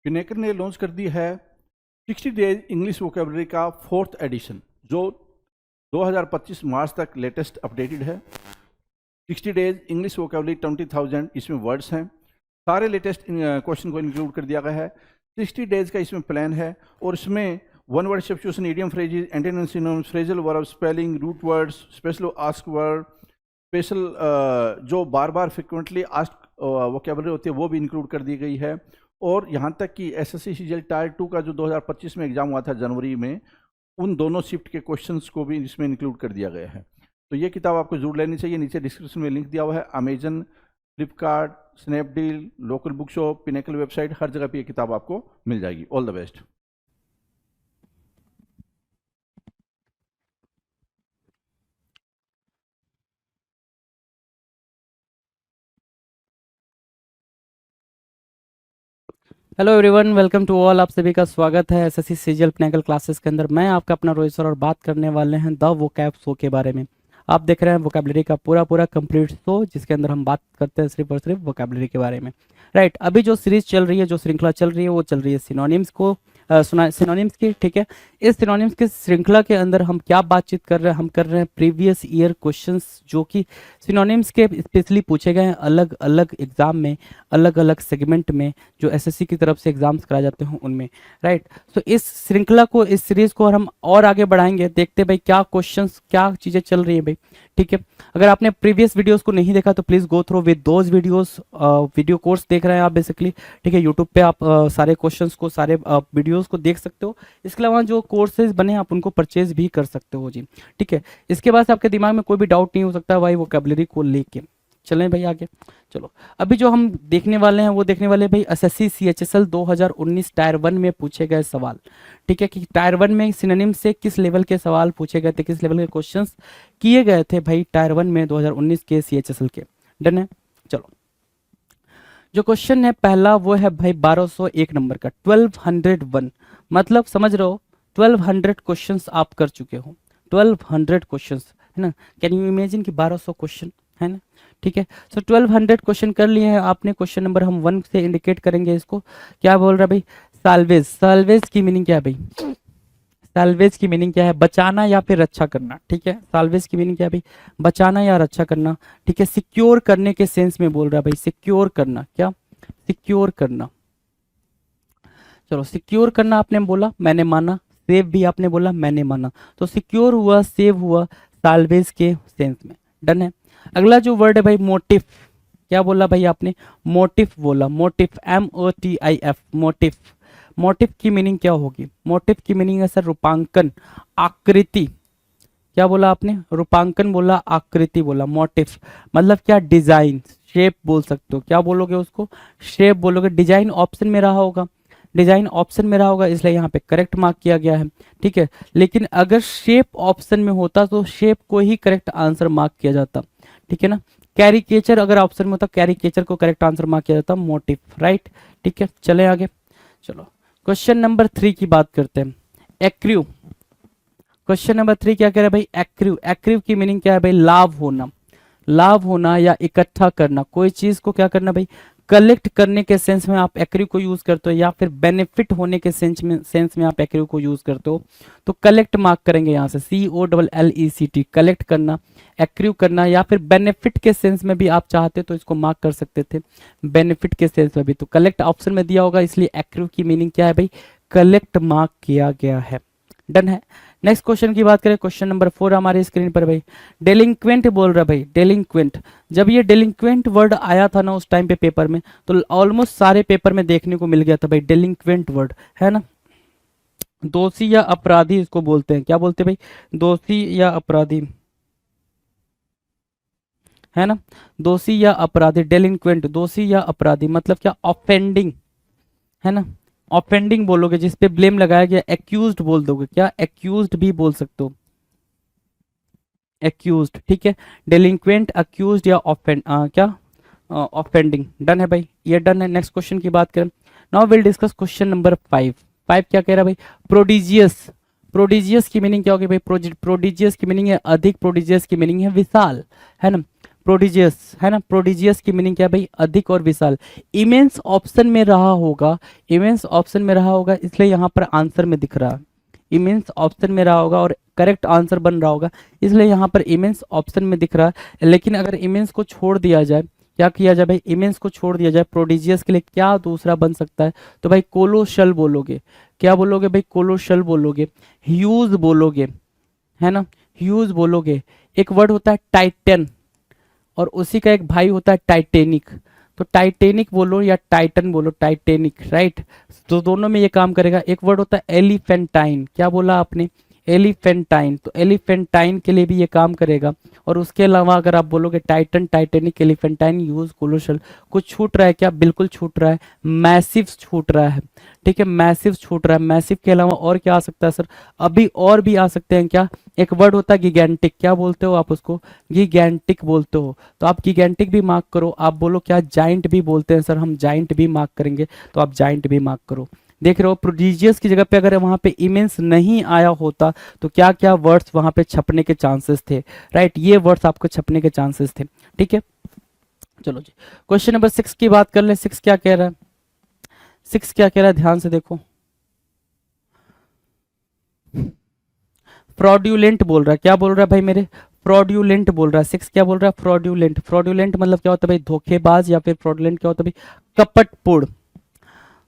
पिनेकर ने लॉन्च कर दी है 60 डेज इंग्लिश वोकेबलरी का 4th एडिशन, जो 2025 मार्च तक लेटेस्ट अपडेटेड है। 60 डेज इंग्लिश वोकेबलरी 20,000 इसमें वर्ड्स हैं। सारे लेटेस्ट क्वेश्चन को इंक्लूड कर दिया गया है। 60 डेज का इसमें प्लान है और इसमें one word substitution, idiom phrases, antonyms, synonyms, phrasal verb, spelling, root words, special ask word, special जो बार बार फ्रिक्वेंटली आस्क वोकेबलरी होती है वो भी इंक्लूड कर दी गई है। और यहाँ तक कि एसएससी सीजीएल टायर 2 का जो 2025 में एग्जाम हुआ था जनवरी में, उन दोनों शिफ्ट के क्वेश्चंस को भी इसमें इंक्लूड कर दिया गया है। तो ये किताब आपको जरूर लेनी चाहिए। नीचे डिस्क्रिप्शन में लिंक दिया हुआ है। Amazon, Flipkart, Snapdeal, local book shop, Pinnacle website, हर जगह पे ये किताब आपको मिल जाएगी। All the best. Hello everyone, welcome to all. आप सभी का स्वागत है एसएससी सीजीएल पिनेकल क्लासेस के अंदर। मैं आपका अपना रोहित सर और बात करने वाले हैं द वोकैब शो के बारे में। आप देख रहे हैं वोकैबलरी का पूरा कंप्लीट शो, जिसके अंदर हम बात करते हैं सिर्फ और सिर्फ वोकैबलरी के बारे में। राइट, अभी जो सीरीज चल रही है, जो श्रृंखला चल रही है, वो चल रही है सिनोनिम्स को सिनोनिम्स की। ठीक है, इस सिनोनिम्स की श्रृंखला के अंदर हम क्या बातचीत कर रहे हैं, हम कर रहे हैं प्रीवियस ईयर क्वेश्चंस जो कि सिनोनिम्स के स्पेशली पूछे गए हैं अलग अलग एग्जाम में, अलग अलग सेगमेंट में, जो एसएससी की तरफ से एग्जाम्स कराए जाते हैं उनमें। राइट, तो इस श्रृंखला को, इस सीरीज को हम और आगे बढ़ाएंगे। देखते भाई क्या क्वेश्चंस, क्या चीज़ें चल रही है भाई। ठीक है, अगर आपने प्रीवियस वीडियोस को नहीं देखा तो please go through with those videos. Video course देख रहे हैं आप बेसिकली। ठीक है, यूट्यूब पे आप सारे क्वेश्चंस को, सारे वीडियोस को देख सकते हो। इसके अलावा जो कोर्सेज बने आप उनको परचेज भी कर सकते हो जी। ठीक है, इसके बाद आपके दिमाग में कोई भी डाउट नहीं हो सकता भाई वोकैबुलरी को लेके। चलें भाई आगे। चलो, अभी जो हम देखने वाले हैं वो देखने वाले हैं भाई एसएससी सीएचएसएल 2019 टायर 1 में पूछे गए सवाल। ठीक है, कि टायर 1 में सिनोनिम से किस लेवल के सवाल पूछे गए थे, किस लेवल के क्वेश्चंस किए गए थे भाई टायर 1 में 2019 के सीएचएसएल के। डन है। चलो, जो क्वेश्चन है पहला वो है भाई 1201 नंबर का, 1201। मतलब समझ रहे हो, 1200 क्वेश्चंस आप कर चुके हो। 1200 क्वेश्चंस है ना। कैन यू इमेजिन कि 1200 क्वेश्चन है ना। ठीक है, सो 1200 क्वेश्चन कर लिए हैं आपने। क्वेश्चन नंबर हम 1 से इंडिकेट करेंगे इसको। क्या बोल रहा है भाई? साल्वेज। साल्वेज की मीनिंग क्या है भाई? साल्वेज की मीनिंग क्या है? बचाना या फिर रक्षा करना। ठीक है, साल्वेज की मीनिंग क्या है भाई? बचाना या रक्षा करना। ठीक है, सिक्योर करने के सेंस में बोल रहा है भाई। सिक्योर करना, क्या? सिक्योर करना। चलो, सिक्योर करना आपने बोला, मैंने माना। सेव भी आपने बोला, मैंने माना। तो सिक्योर हुआ, सेव हुआ साल्वेज के सेंस में। डन है। अगला जो वर्ड है भाई मोटिव। क्या बोला भाई आपने? मोटिव बोला। Motive, MOTIF, motive. मोटिव की मीनिंग क्या होगी? मोटिव की मीनिंग है सर रूपांकन, आकृति। क्या बोला आपने? रूपांकन बोला, आकृति बोला। मोटिव मतलब क्या? डिजाइन, शेप बोल सकते हो। क्या बोलोगे उसको? शेप बोलोगे। डिजाइन ऑप्शन में रहा होगा, डिजाइन ऑप्शन में रहा होगा, इसलिए यहाँ पे करेक्ट मार्क किया गया है। ठीक है, लेकिन अगर शेप ऑप्शन में होता तो शेप को ही करेक्ट आंसर मार्क किया जाता। ठीक है ना। कैरिकेचर अगर ऑप्शन में होता, कैरिकेचर को करेक्ट आंसर मार्क किया जाता। मोटिव। राइट, ठीक है, चले आगे। चलो, क्वेश्चन नंबर 3 की बात करते हैं। एक्रिव। क्वेश्चन नंबर 3 क्या कह रहा है भाई? एक्रिव। एक्रिव की मीनिंग क्या है भाई? लाभ होना, लाभ होना या इकट्ठा करना। कोई चीज को क्या करना भाई? कलेक्ट करने के सेंस में आप एक्रिव को यूज करते हो, या फिर बेनिफिट होने के सेंस में आप एक्रिव को यूज करते हो। तो कलेक्ट मार्क करेंगे यहाँ से, COLLECT, कलेक्ट करना, एक्रिव करना। या फिर बेनिफिट के सेंस में भी आप चाहते तो इसको मार्क कर सकते थे, बेनिफिट के सेंस में भी। तो कलेक्ट ऑप्शन में दिया होगा, इसलिए एक्रिव की मीनिंग क्या है भाई? कलेक्ट मार्क किया गया है। डन है। नेक्स्ट क्वेश्चन की बात करें, क्वेश्चन नंबर 4 हमारी स्क्रीन पर भाई। डेलिंक्वेंट बोल रहा है भाई। डेलिंक्वेंट, जब ये डेलिंक्वेंट वर्ड आया था ना उस टाइम पे पेपर में, तो ऑलमोस्ट सारे पेपर में देखने को मिल गया था भाई डेलिंक्वेंट वर्ड, है ना। दोषी या अपराधी इसको बोलते हैं। क्या बोलते हैं भाई? दोषी या अपराधी, है ना। दोषी या अपराधी, डेलिंक्वेंट, दोषी या अपराधी मतलब क्या? ऑफेंडिंग, है ना। ऑफेंडिंग बोलोगे, जिसपे ब्लेम लगाया गया। एक्यूज्ड बोल दोगे, क्या? एक्यूज्ड भी बोल सकते हो, एक्यूज्ड। ठीक है, डेलिंक्वेंट, अक्यूज्ड या ऑफेंड, क्या? ऑफेंडिंग। डन है भाई, ये डन है। नेक्स्ट क्वेश्चन की बात करें। Now will discuss question number 5। 5 क्या कह रहा है भाई? प्रोडिजियस। प्रोडिजियस की मीनिंग क्या होगी भाई? प्रोडिजियस की मीनिंग है अधिक, प्रोडिजियस की मीनिंग है विशाल, है ना। प्रोडिजियस है ना, प्रोडिजियस की मीनिंग क्या है भाई, अधिक और विशाल। इमेंस ऑप्शन में रहा होगा, इमेंस ऑप्शन में रहा होगा, इसलिए यहाँ पर आंसर में दिख रहा है, इमेंस ऑप्शन में रहा होगा और करेक्ट आंसर बन रहा होगा, इसलिए यहाँ पर इमेंस ऑप्शन में दिख रहा है। लेकिन अगर इमेंस को छोड़ दिया जाए, क्या किया जाए भाई, इमेंस को छोड़ दिया जाए, प्रोडिजियस के लिए क्या दूसरा बन सकता है, तो भाई कोलोशल बोलोगे, क्या बोलोगे भाई, कोलोशल बोलोगे, ह्यूज बोलोगे, है ना, ह्यूज बोलोगे। एक वर्ड होता है टाइटन और उसी का एक भाई होता है टाइटेनिक, तो टाइटेनिक बोलो या टाइटन बोलो, टाइटेनिक, राइट। तो दोनों में ये काम करेगा। एक वर्ड होता है एलिफेंटाइन, क्या बोला आपने, एलिफेंटाइन, तो एलिफेंटाइन के लिए भी ये काम करेगा। और उसके अलावा अगर आप बोलोगे टाइटन, टाइटेनिक, एलिफेंटाइन, यूज, कोलोशल, कुछ छूट रहा है क्या, बिल्कुल छूट रहा है, मैसिव छूट रहा है, ठीक है, मैसिव छूट रहा है। मैसिव के अलावा और क्या आ सकता है सर, अभी और भी आ सकते हैं क्या, एक वर्ड होता है गिगेंटिक, क्या बोलते हो आप उसको, गिगेंटिक बोलते हो, तो आप गिगेंटिक भी मार्क करो। आप बोलो क्या जाइंट भी बोलते हैं सर, हम जाइंट भी मार्क करेंगे, तो आप जाइंट भी मार्क करो। देख रहे हो, प्रोडिजियस की जगह पे अगर वहां पे इमेंस नहीं आया होता तो क्या क्या वर्ड्स वहां पे छपने के चांसेस थे, राइट, ये वर्ड्स आपको छपने के चांसेस थे, ठीक है। चलो जी, क्वेश्चन नंबर 6 की बात कर ले। 6 क्या कह रहा है, 6 क्या कह रहा है, ध्यान से देखो, फ्रॉड्यूलेंट बोल रहा है, क्या बोल रहा है भाई मेरे, फ्रॉड्यूलेंट बोल रहा है। 6 क्या बोल रहा है, फ्रॉड्यूलेंट। फ्रॉड्यूलेंट मतलब क्या होता है भाई, धोखेबाज, या फिर फ्रॉडुलेंट क्या होता है भाई, कपटपूर्ण,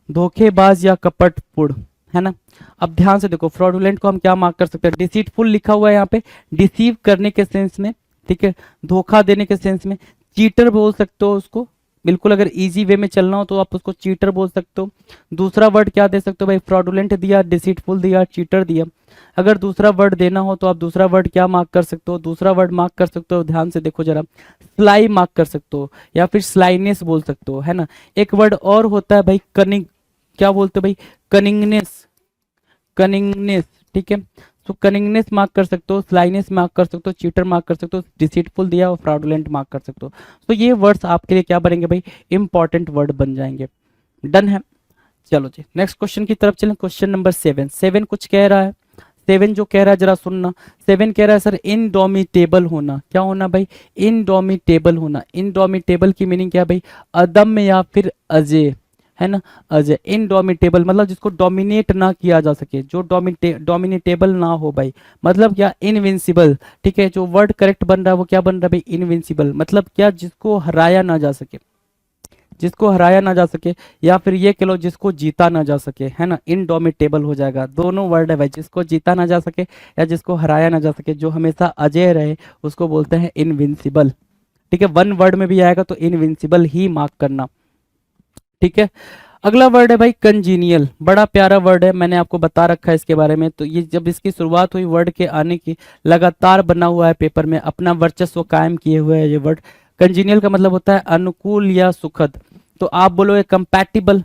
धोखेबाज या कपटपूर्ण, है ना। अब ध्यान से देखो, फ्रॉडुलेंट को हम क्या मार्क कर सकते हैं, डिसीटफुल लिखा हुआ है यहाँ पे, डिसीव करने के सेंस में, ठीक है, धोखा देने के सेंस में। चीटर बोल सकते हो उसको, बिल्कुल अगर इजी वे में चलना हो तो आप उसको चीटर बोल सकते हो। दूसरा वर्ड क्या दे सकते हो भाई, फ्रॉडुलेंट दिया, डिसीटफुल दिया, चीटर दिया। अगर दूसरा वर्ड देना हो तो आप दूसरा वर्ड क्या मार्क कर सकते हो, दूसरा वर्ड मार्क कर सकते हो, ध्यान से देखो जरा, स्लाई मार्क कर सकते हो या फिर स्लाइनेस बोल सकते हो, है ना। एक वर्ड और होता है भाई कनिंग, क्या बोलते हो भाई, कनिंगनेस, कनिंगनेस, ठीक है। तो कनिंगनेस मार्क कर सकते हो, स्लाइनेस मार्क कर सकते हो, चीटर मार्क कर सकते हो, डिसीटफुल दिया और फ्रॉडुलेंट मार्क कर सकते हो। तो ये वर्ड्स आपके लिए क्या बनेंगे भाई, इंपॉर्टेंट वर्ड बन जाएंगे। डन है। चलो जी, नेक्स्ट क्वेश्चन की तरफ चलें। Question number 7। 7 कुछ कह रहा है, 7 जो कह रहा है जरा सुनना। 7 कह रहा है सर इनडोमिटेबल होना, क्या होना भाई, इनडोमिटेबल होना। इनडोमिटेबल की मीनिंग क्या है भाई, अदम्य या फिर अजेय, है ना, अजय। इनडोमिटेबल मतलब जिसको डोमिनेट ना किया जा सके, जो डोमिनेटेबल ना हो भाई, मतलब क्या, इनविंसिबल, ठीक है। जो वर्ड करेक्ट बन रहा है वो क्या बन रहा है भाई, इनविंसिबल, मतलब क्या, जिसको हराया ना जा सके, जिसको हराया ना जा सके, या फिर ये कह लो जिसको जीता ना जा सके, है ना, इनडोमिटेबल हो जाएगा। दोनों वर्ड है भाई, जिसको जीता ना जा सके या जिसको हराया ना जा सके, जो हमेशा अजय रहे, उसको बोलते हैं इनविंसिबल, ठीक है। वन वर्ड में भी आएगा तो इनविंसिबल ही मार्क करना, ठीक है। अगला वर्ड है भाई कंजीनियल, बड़ा प्यारा वर्ड है, मैंने आपको बता रखा है इसके बारे में। तो ये जब इसकी शुरुआत हुई वर्ड के आने की, लगातार बना हुआ है पेपर में, अपना वर्चस्व कायम किए हुए है ये वर्ड। कंजीनियल का मतलब होता है अनुकूल या सुखद। तो आप बोलोगे कंपैटिबल,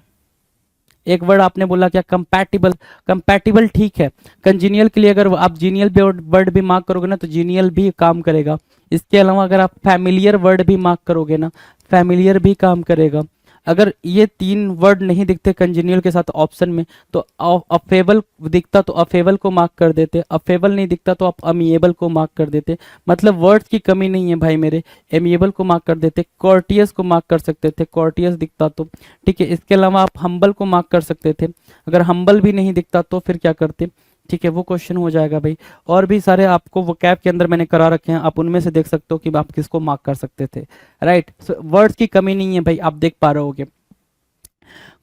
एक वर्ड आपने बोला क्या, कंपैटिबल, कंपैटिबल ठीक है। कंजीनियल के लिए अगर आप जीनियल भी वर्ड भी मार्क करोगे ना तो जीनियल भी काम करेगा। इसके अलावा अगर आप फैमिलियर वर्ड भी मार्क करोगे ना, फैमिलियर भी काम करेगा। अगर ये 3 वर्ड नहीं दिखते कंजीनियल के साथ ऑप्शन में तो अफेबल दिखता तो अफेबल को मार्क कर देते, अफेबल नहीं दिखता तो आप अमिएबल को मार्क कर देते। मतलब वर्ड्स की कमी नहीं है भाई मेरे, एमिएबल को मार्क कर देते, कॉर्टियस को मार्क कर सकते थे, कॉर्टियस दिखता तो, ठीक है। इसके अलावा आप हम्बल को मार्क कर सकते थे, अगर हम्बल भी नहीं दिखता तो फिर क्या करते, ठीक है, वो क्वेश्चन हो जाएगा भाई। और भी सारे आपको वो कैप के अंदर मैंने करा रखे हैं, आप उनमें से देख सकते हो कि आप किसको मार्क कर सकते थे, राइट। वर्ड्स की कमी नहीं है भाई, आप देख पा रहे होगे।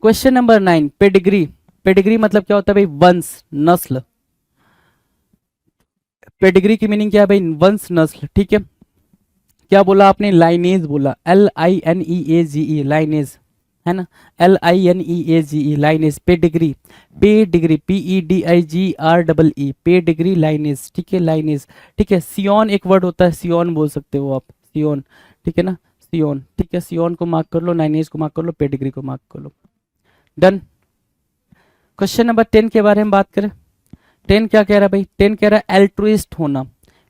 Question number 9, pedigree. पेडिग्री मतलब क्या होता है भाई, वंश, नस्ल। पेडिग्री की मीनिंग क्या है भाई, वंश, नस्ल, ठीक है। क्या बोला आपने, लाइनेज बोला, LINEAGE, लाइनेज, है ना, LINEAGE, lineage, pedigree, pedigree, PEDIGREE, pedigree, lineage, ठीक है, लाइनेज, ठीक है। सियोन एक वर्ड होता है, सियोन बोल सकते हो आप, सियोन, ठीक है ना, सियोन, ठीक है। सियोन को मार्क कर लो, लाइनेज को मार्क कर लो, पेडिग्री को मार्क कर लो। डन। क्वेश्चन नंबर 10 के बारे में बात करें। 10 क्या कह रहा है भाई, 10 कह रहा है एल्ट्रुइस्ट होना।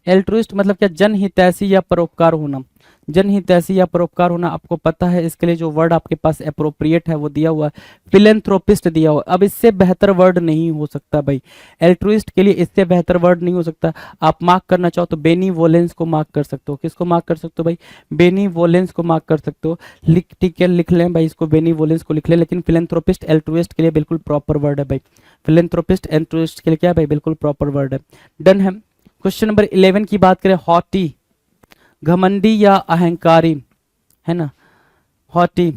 एल्ट्रुइस्ट मतलब क्या, जनहितैषी या परोपकार होना। जनहितैषी या परोपकार होना आपको पता है, इसके लिए जो वर्ड आपके पास अप्रोप्रिएट है वो दिया हुआ है, फिलेंथ्रोपिस्ट दिया हुआ है। अब इससे बेहतर वर्ड नहीं हो सकता भाई, एल्ट्रुइस्ट के लिए इससे बेहतर वर्ड नहीं हो सकता। आप मार्क करना चाहो तो बेनीवोलेंस को मार्क कर सकते हो। किसको मार्क कर सकते हो भाई? बेनीवोलेंस को मार्क कर सकते हो। लिख, ठीक है, लिख लें भाई, इसको बेनीवोलेंस को लिख लें। लेकिन फिलेंथ्रोपिस्ट एल्ट्रुइस्ट के लिए बिल्कुल प्रॉपर वर्ड है भाई, फिलेंथ्रोपिस्ट एल्ट्रुइस्ट के लिए क्या है भाई? बिल्कुल प्रॉपर वर्ड है। डन है। क्वेश्चन नंबर 11 की बात करें, हॉटी, घमंडी या अहंकारी, है ना, हॉटी,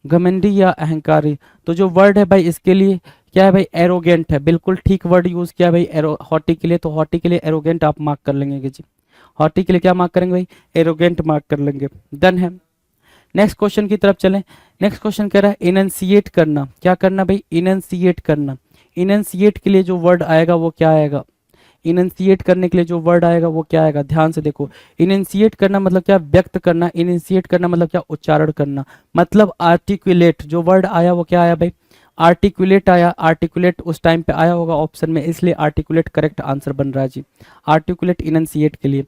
घमंडी या अहंकारी। तो जो वर्ड है भाई इसके लिए क्या है भाई? एरोगेंट है। बिल्कुल ठीक वर्ड यूज किया भाई हॉटी के लिए। तो हॉटी के लिए एरोगेंट आप मार्क कर लेंगे जी। हॉटी के लिए क्या मार्क करेंगे भाई? एरोगेंट मार्क कर लेंगे। डन है। नेक्स्ट क्वेश्चन की तरफ चलें। नेक्स्ट क्वेश्चन कह रहा है इनंसिएट करना। क्या करना भाई? इनंसिएट करना। इनंसिएट के लिए जो वर्ड आएगा वो क्या आएगा? इनंसिएट करने के लिए जो वर्ड आएगा वो क्या आएगा? ध्यान से देखो, इनंसिएट करना मतलब क्या? व्यक्त करना। इनंसिएट करना मतलब क्या? उच्चारण करना, मतलब आर्टिकुलेट। जो वर्ड आया वो क्या आया भाई? आर्टिकुलेट आया। आर्टिकुलेट उस टाइम पे आया होगा ऑप्शन में, इसलिए आर्टिकुलेट करेक्ट आंसर बन रहा है जी, आर्टिकुलेट इनंसिएट के लिए।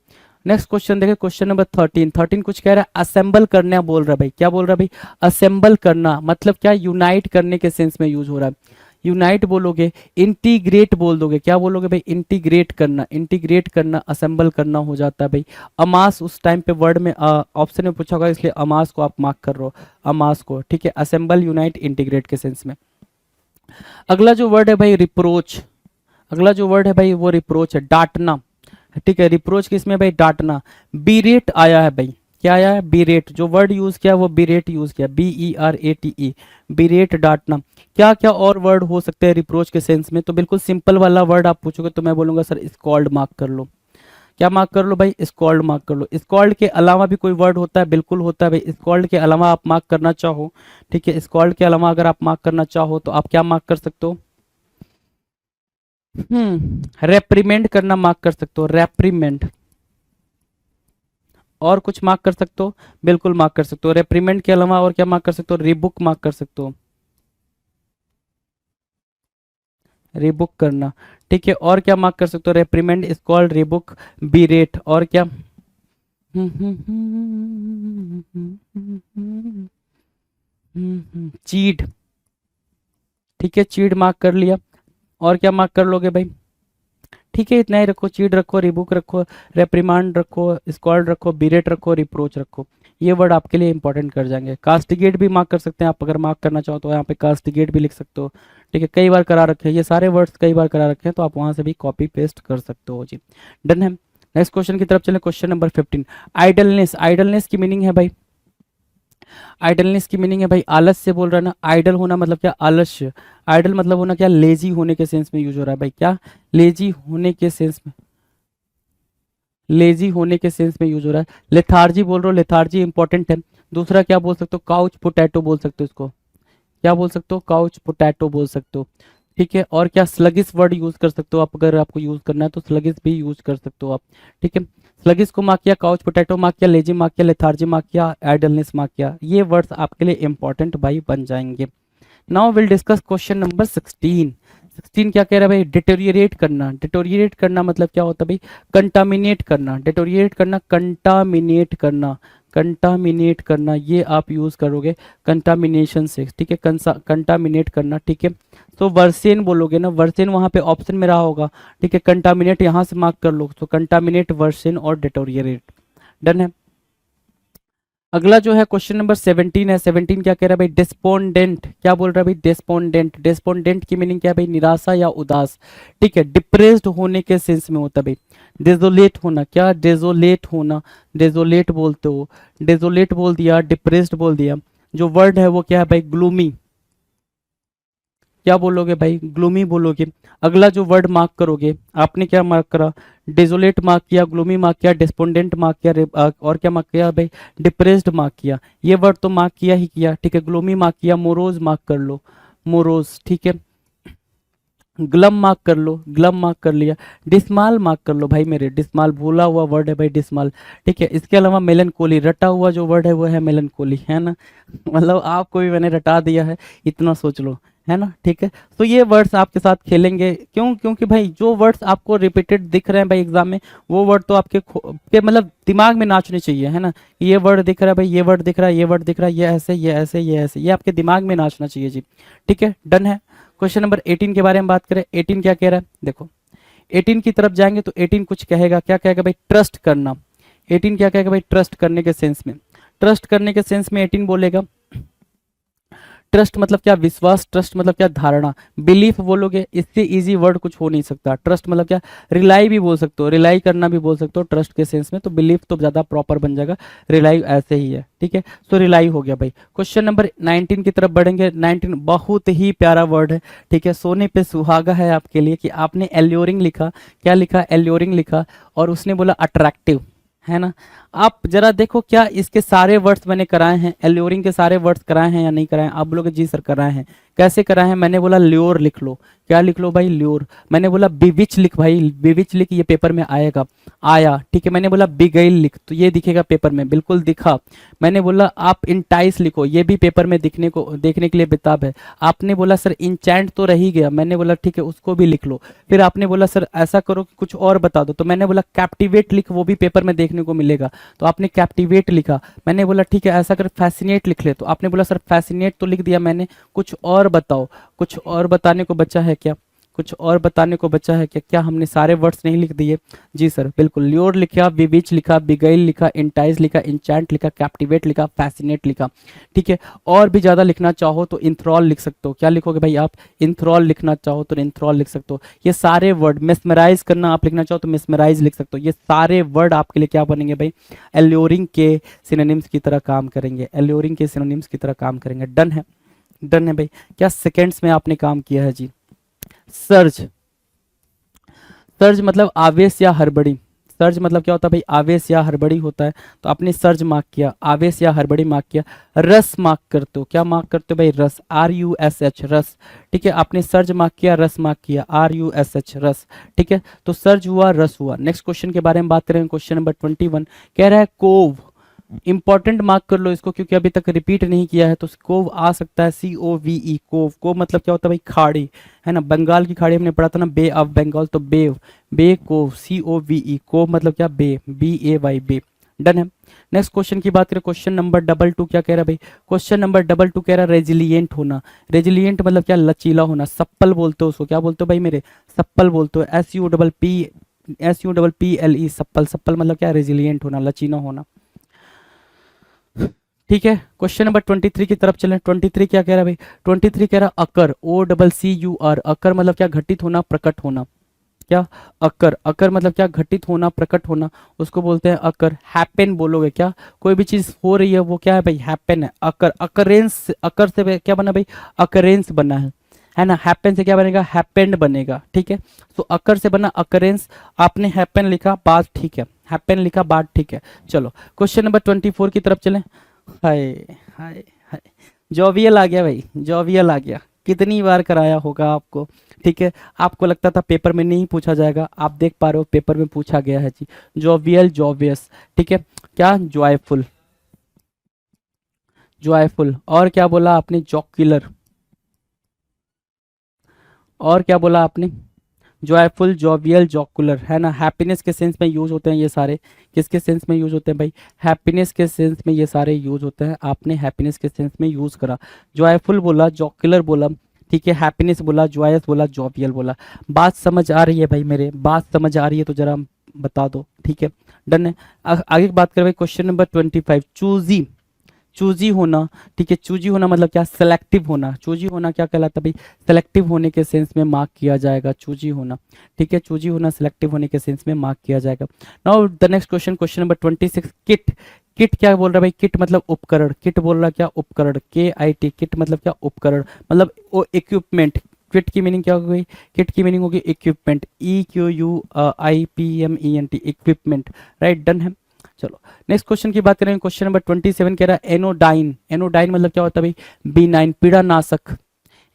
नेक्स्ट क्वेश्चन देखें, क्वेश्चन नंबर 13 कुछ कह रहा है असेंबल करना बोल रहा है भाई। क्या बोल रहा है भाई? असेंबल करना मतलब क्या? यूनाइट करने के सेंस में यूज हो रहा है। यूनाइट बोलोगे, इंटीग्रेट बोल दोगे। क्या बोलोगे भाई? इंटीग्रेट करना। इंटीग्रेट करना असेंबल करना हो जाता है भाई। अमास उस टाइम पे वर्ड में ऑप्शन में पूछा होगा, इसलिए अमास को आप मार्क कर रहे हो, अमास को, ठीक है, असेंबल, यूनाइट, इंटीग्रेट के सेंस में। अगला जो वर्ड है भाई रिप्रोच। अगला जो वर्ड है भाई वो रिप्रोच है, डांटना, ठीक है। रिप्रोच किसमें भाई? डांटना। बीरेट आया है भाई। क्या आया है? बीरेट। जो वर्ड यूज किया वो बीरेट यूज किया, BERATE, बीरेट, डांटना। क्या क्या और वर्ड हो सकते हैं रिप्रोच के सेंस में? तो बिल्कुल सिंपल वाला वर्ड आप पूछोगे तो मैं बोलूंगा सर स्कॉल्ड मार्क कर लो। क्या मार्क कर लो भाई? स्कॉल्ड मार्क कर लो। स्कॉल्ड के अलावा भी कोई वर्ड होता है? बिल्कुल होता है भाई। स्कॉल्ड के अलावा आप मार्क करना चाहो, ठीक है, स्कॉल्ड के अलावा अगर आप मार्क करना चाहो तो आप क्या मार्क कर सकते हो? रेप्रीमेंड करना मार्क कर सकते हो, रेप्रीमेंड। और कुछ मार्क कर सकते हो? बिल्कुल मार्क कर सकते हो। रेप्रीमेंड के अलावा और क्या मार्क कर सकते हो? रिबुक मार्क कर सकते हो, रिबुक करना, ठीक है। और क्या मार्क कर सकते हो? रेप्रीमेंड, स्कॉल्ड, रिबुक, बीरेट, और क्या? चीड, ठीक है, चीड मार्क कर लिया। और क्या मार्क कर लोगे भाई? ठीक है, इतना ही रखो, चीड रखो, रिबुक रखो, रेप्रिमांड रखो, स्क्वाड रखो, बीरेट रखो, रिप्रोच रखो। ये वर्ड आपके लिए इंपॉर्टेंट कर जाएंगे। कास्टिगेट भी मार्क कर सकते हैं आप, अगर मार्क करना चाहो तो यहाँ पे कास्टिगेट भी लिख सकते हो, ठीक है, कई बार करा रखे हैं ये सारे वर्ड्स, कई बार करा रखे हैं, तो आप वहां से भी कॉपी पेस्ट कर सकते हो जी। डन है। नेक्स्ट क्वेश्चन की तरफ चले, क्वेश्चन नंबर 15। आइडलनेस। आइडलनेस की मीनिंग है भाई, आइडलनेस की मीनिंग है भाई आलस से बोल रहा है ना। आइडल होना मतलब क्या? आलस्य। आइडल मतलब होना क्या? लेजी होने के सेंस में यूज हो रहा है भाई। क्या? लेजी होने के सेंस में, लेजी होने के सेंस में यूज हो रहा है। लेथार्जी बोल रहे हो, लेथार्जी इंपॉर्टेंट है। दूसरा क्या बोल सकते हो? काउच पोटैटो बोल सकते हो इसको। क्या बोल सकते हो? काउच पोटैटो बोल सकते हो, ठीक है। और क्या? स्लगिस वर्ड यूज कर सकते हो आप, अगर आपको यूज करना है तो स्लगिस भी यूज कर सकते हो आप, ठीक है। स्लगिस को मार्क किया, काउच पोटैटो मार्क किया, लेजी मार्क किया, लेथार्जी मार्क किया, आइडलनेस मार्क किया। ये वर्ड्स आपके लिए इंपॉर्टेंट भाई बन जाएंगे। Now will discuss question number 16। 16 क्या कह रहा है भाई? डिटोरिएट करना। डिटोरिएट करना मतलब क्या होता है भाई? कंटामिनेट करना। डिटोरिएट करना, कंटामिनेट करना, कंटामिनेट करना, ये आप यूज करोगे कंटामिनेशन से, ठीक है, कंटामिनेट करना, ठीक है। तो वर्सेन बोलोगे ना, वर्सेन वहां पे ऑप्शन में रहा होगा, ठीक है। कंटामिनेट यहां से मार्क कर लो, तो कंटामिनेट, वर्सेन और डिटोरिएट। डन है। अगला जो है क्वेश्चन नंबर 17 है। 17 क्या कह रहा है भाई? डिस्पोंडेंट। क्या बोल रहा है भाई? डिस्पोंडेंट। डिस्पोंडेंट की मीनिंग क्या है भाई? निराशा या उदास, ठीक है। डिप्रेस्ड होने के सेंस में होता है भाई। डेजोलेट होना, क्या? डेजोलेट होना, डेजोलेट बोलते हो, डेजोलेट बोल दिया, डिप्रेस्ड बोल दिया। जो वर्ड है वो क्या है भाई? ग्लूमी। क्या बोलोगे भाई? ग्लूमी बोलोगे। अगला जो वर्ड मार्क करोगे, आपने क्या मार्क करा? डेजोलेट मार्क किया, ग्लूमी मार्क किया, डिस्पोंडेंट मार्क किया, और क्या मार्क किया भाई? डिप्रेस्ड मार्क किया। ये वर्ड तो मार्क किया ही किया, ठीक है। ग्लूमी मार्क किया, मोरोज मार्क कर लो, मोरोज, ठीक है। ग्लम मार्क कर लो, ग्लम मार्क कर लिया। डिस्माल मार्क कर लो भाई मेरे, डिस्माल भूला हुआ वर्ड है भाई, डिस्माल, ठीक है। इसके अलावा मेलनकोली, रटा हुआ जो वर्ड है वो है मेलनकोली, है ना। मतलब आपको भी मैंने रटा दिया है, इतना सोच लो, है ना, ठीक है। तो ये वर्ड्स आपके साथ खेलेंगे, क्यों? क्योंकि भाई जो वर्ड्स आपको रिपीटेड दिख रहे हैं भाई एग्जाम में, वो वर्ड तो आपके के मतलब दिमाग में नाचने चाहिए, है ना। ये वर्ड दिख रहा है भाई, ये वर्ड दिख रहा है, ये वर्ड दिख रहा है, ये ऐसे, ये ऐसे, ये ऐसे, ये आपके दिमाग में नाचना चाहिए जी। ठीक है, डन है। क्वेश्चन नंबर 18 के बारे में बात करें। 18 क्या कह रहा है, देखो 18 की तरफ जाएंगे तो 18 कुछ कहेगा, क्या कहेगा भाई, ट्रस्ट करना। 18 क्या कहेगा भाई, ट्रस्ट करने के सेंस में, ट्रस्ट करने के सेंस में 18 बोलेगा। ट्रस्ट मतलब क्या, विश्वास। ट्रस्ट मतलब क्या, धारणा। बिलीफ बोलोगे, इससे इजी वर्ड कुछ हो नहीं सकता। ट्रस्ट मतलब क्या, रिलाई भी बोल सकते हो, रिलाई करना भी बोल सकते हो ट्रस्ट के सेंस में, तो बिलीफ तो ज्यादा प्रॉपर बन जाएगा, रिलाई ऐसे ही है, ठीक है। सो रिलाई हो गया भाई। क्वेश्चन नंबर 19 की तरफ बढ़ेंगे। 19 बहुत ही प्यारा वर्ड है, ठीक है, सोने पे सुहागा है आपके लिए, कि आपने एल्योरिंग लिखा, क्या लिखा, एल्योरिंग लिखा, और उसने बोला अट्रैक्टिव, है ना। आप जरा देखो क्या इसके सारे वर्ड्स मैंने कराए हैं, एल्योरिंग के सारे वर्ड्स कराए हैं या नहीं कराए हैं? आप बोलोगे जी सर कराए हैं। कैसे कराए हैं? मैंने बोला ल्योर लिख लो। क्या लिख लो भाई, ल्योर। मैंने बोला बिविच लिख भाई, बिविच लिख, ये पेपर में आएगा, आया, ठीक है। मैंने बोला बिगैल लिख, तो ये दिखेगा पेपर में, बिल्कुल दिखा। मैंने बोला आप इंटाइस लिखो, ये भी पेपर में देखने के लिए बेताब है। आपने बोला सर इंचैंट तो रह ही गया, मैंने बोला ठीक है उसको भी लिख लो। फिर आपने बोला सर ऐसा करो कि कुछ और बता दो, तो मैंने बोला कैप्टिवेट लिख, वो भी पेपर में देखने को मिलेगा, तो आपने कैप्टिवेट लिखा। मैंने बोला ठीक है ऐसा कर फैसिनेट लिख ले, तो आपने बोला सर फैसिनेट तो लिख दिया मैंने, कुछ और बताओ। कुछ और बताने को बचा है क्या, कुछ और बताने को बचा है क्या? क्या हमने सारे वर्ड्स नहीं लिख दिए? जी सर बिल्कुल। ल्योर लिखा, बिविच लिखा, बिगैल लिखा, इंटाइज लिखा, इंचैंट लिखा, कैप्टिवेट लिखा, फैसिनेट लिखा, ठीक है। और भी ज्यादा लिखना चाहो तो इंथ्रॉल लिख सकते हो। क्या लिखोगे भाई आप? इंथ्रॉल लिखना चाहो तो इंथ्रॉल लिख सकते हो। ये सारे वर्ड, मेस्मराइज करना आप लिखना चाहो तो मेस्मराइज लिख सकते हो। ये सारे वर्ड आपके लिए क्या बनेंगे भाई, एल्योरिंग के सिनोनिम्स की तरह काम करेंगे, एल्योरिंग के सिनोनिम्स की तरह काम करेंगे। डन है, डन है भाई। क्या सेकेंड्स में आपने काम किया है जी। सर्ज, सर्ज मतलब आवेश या हड़बड़ी। सर्ज मतलब क्या होता है भाई, आवेश या हड़बड़ी होता है, तो आपने सर्ज मार्क किया, आवेश या हड़बड़ी मार्क किया। रस मार्क करते हो, क्या मार्क करते हो भाई, रस, RUSH, रस, ठीक है। आपने सर्ज मार्क किया, रस मार्क किया, RUSH, रस, ठीक है। तो सर्ज हुआ, रस हुआ। नेक्स्ट क्वेश्चन के बारे में बात करें, क्वेश्चन नंबर 21 कह रहा है कोव। इंपॉर्टेंट मार्क कर लो इसको, क्योंकि अभी तक रिपीट नहीं किया है, तो कोव आ सकता है, COVE, कोव। कोव मतलब क्या होता है भाई, खाड़ी, है ना। बंगाल की खाड़ी हमने पढ़ा था ना, बे ऑफ बंगाल, तो बेव, बे कोव, COVE, कोव मतलब क्या, बे, BAY, बे। डन है। नेक्स्ट क्वेश्चन की बात करें, क्वेश्चन नंबर 22 क्या कह रहा है भाई, क्वेश्चन नंबर 22 कह रहा है रेजिलियंट होना। रेजिलियंट मतलब क्या, लचीला होना, सप्पल बोलते हो उसको, क्या बोलते हो भाई मेरे, सप्पल बोलते हो, SUPPLE, सप्पल। सप्पल मतलब क्या, रेजिलियंट होना, लचीला होना, ठीक है। क्वेश्चन नंबर 23 की तरफ चलें। 23 क्या कह रहा है भाई, 23 कह रहा है अकर, OCCUR, अकर मतलब क्या, घटित होना, प्रकट होना। क्या, अकर, अकर मतलब क्या, घटित होना, प्रकट होना, उसको बोलते हैं अकर। हैपन बोलोगे, क्या कोई भी चीज हो रही है वो क्या है भाई, हैपन है। अकर, अकरेंस, अकर से क्या बना भाई, अकरेंस बना है ना। हैपन से क्या बनेगा, हैपेंड बनेगा, ठीक है। तो अकर से बना अकरेंस, आपने हैपन लिखा, बात ठीक है, हैपन लिखा, बात ठीक है। चलो क्वेश्चन नंबर 24 की तरफ चलें। हाय, हाय, हाय, जॉवियल आ गया भाई, जॉवियल आ गया। कितनी बार कराया होगा आपको, ठीक है। आपको लगता था पेपर में नहीं पूछा जाएगा, आप देख पा रहे हो पेपर में पूछा गया है जी। जॉवियल, जॉवियस, ठीक है। क्या, जॉयफुल, जॉयफुल। और क्या बोला आपने, जॉक्यूलर। और क्या बोला आपने, जॉयफुल, जॉवियल, जॉकुलर, है ना। हैप्पीनेस के सेंस में यूज होते हैं ये सारे। किसके सेंस में यूज होते हैं भाई, हैप्पीनेस के सेंस में ये सारे यूज होते हैं। आपने हैप्पीनेस के सेंस में यूज करा, जॉयफुल बोला, जॉकुलर बोला, ठीक है, हैप्पीनेस बोला, जॉयस बोला, जॉवियल बोला। बात समझ आ रही है भाई मेरे, बात समझ आ रही है तो जरा बता दो, ठीक है। डन है। आगे की बात करें भाई, क्वेश्चन नंबर 25, चूजी, चूजी होना, ठीक है। चूजी होना मतलब क्या, सेलेक्टिव होना। चूजी होना क्या कहलाता है भाई, सेलेक्टिव होने के सेंस में मार्क किया जाएगा, चूजी होना, ठीक है। चूजी होना सेलेक्टिव होने के सेंस में मार्क किया जाएगा। Now the next question, question number 26, kit. Kit क्या बोल रहा है भाई, किट मतलब उपकरण, किट बोल रहा है क्या, उपकरण, KIT, किट मतलब क्या, उपकरण, मतलब वो इक्विपमेंट। किट की मीनिंग क्या होगी, किट की मीनिंग होगी equipment, EQUIPMENT, equipment, right. Done है। चलो नेक्स्ट क्वेश्चन की बात करेंगे, क्वेश्चन नंबर 27 कह रहा है एनोडाइन। एनोडाइन मतलब क्या होता है भाई, B9, पीड़ानाशक।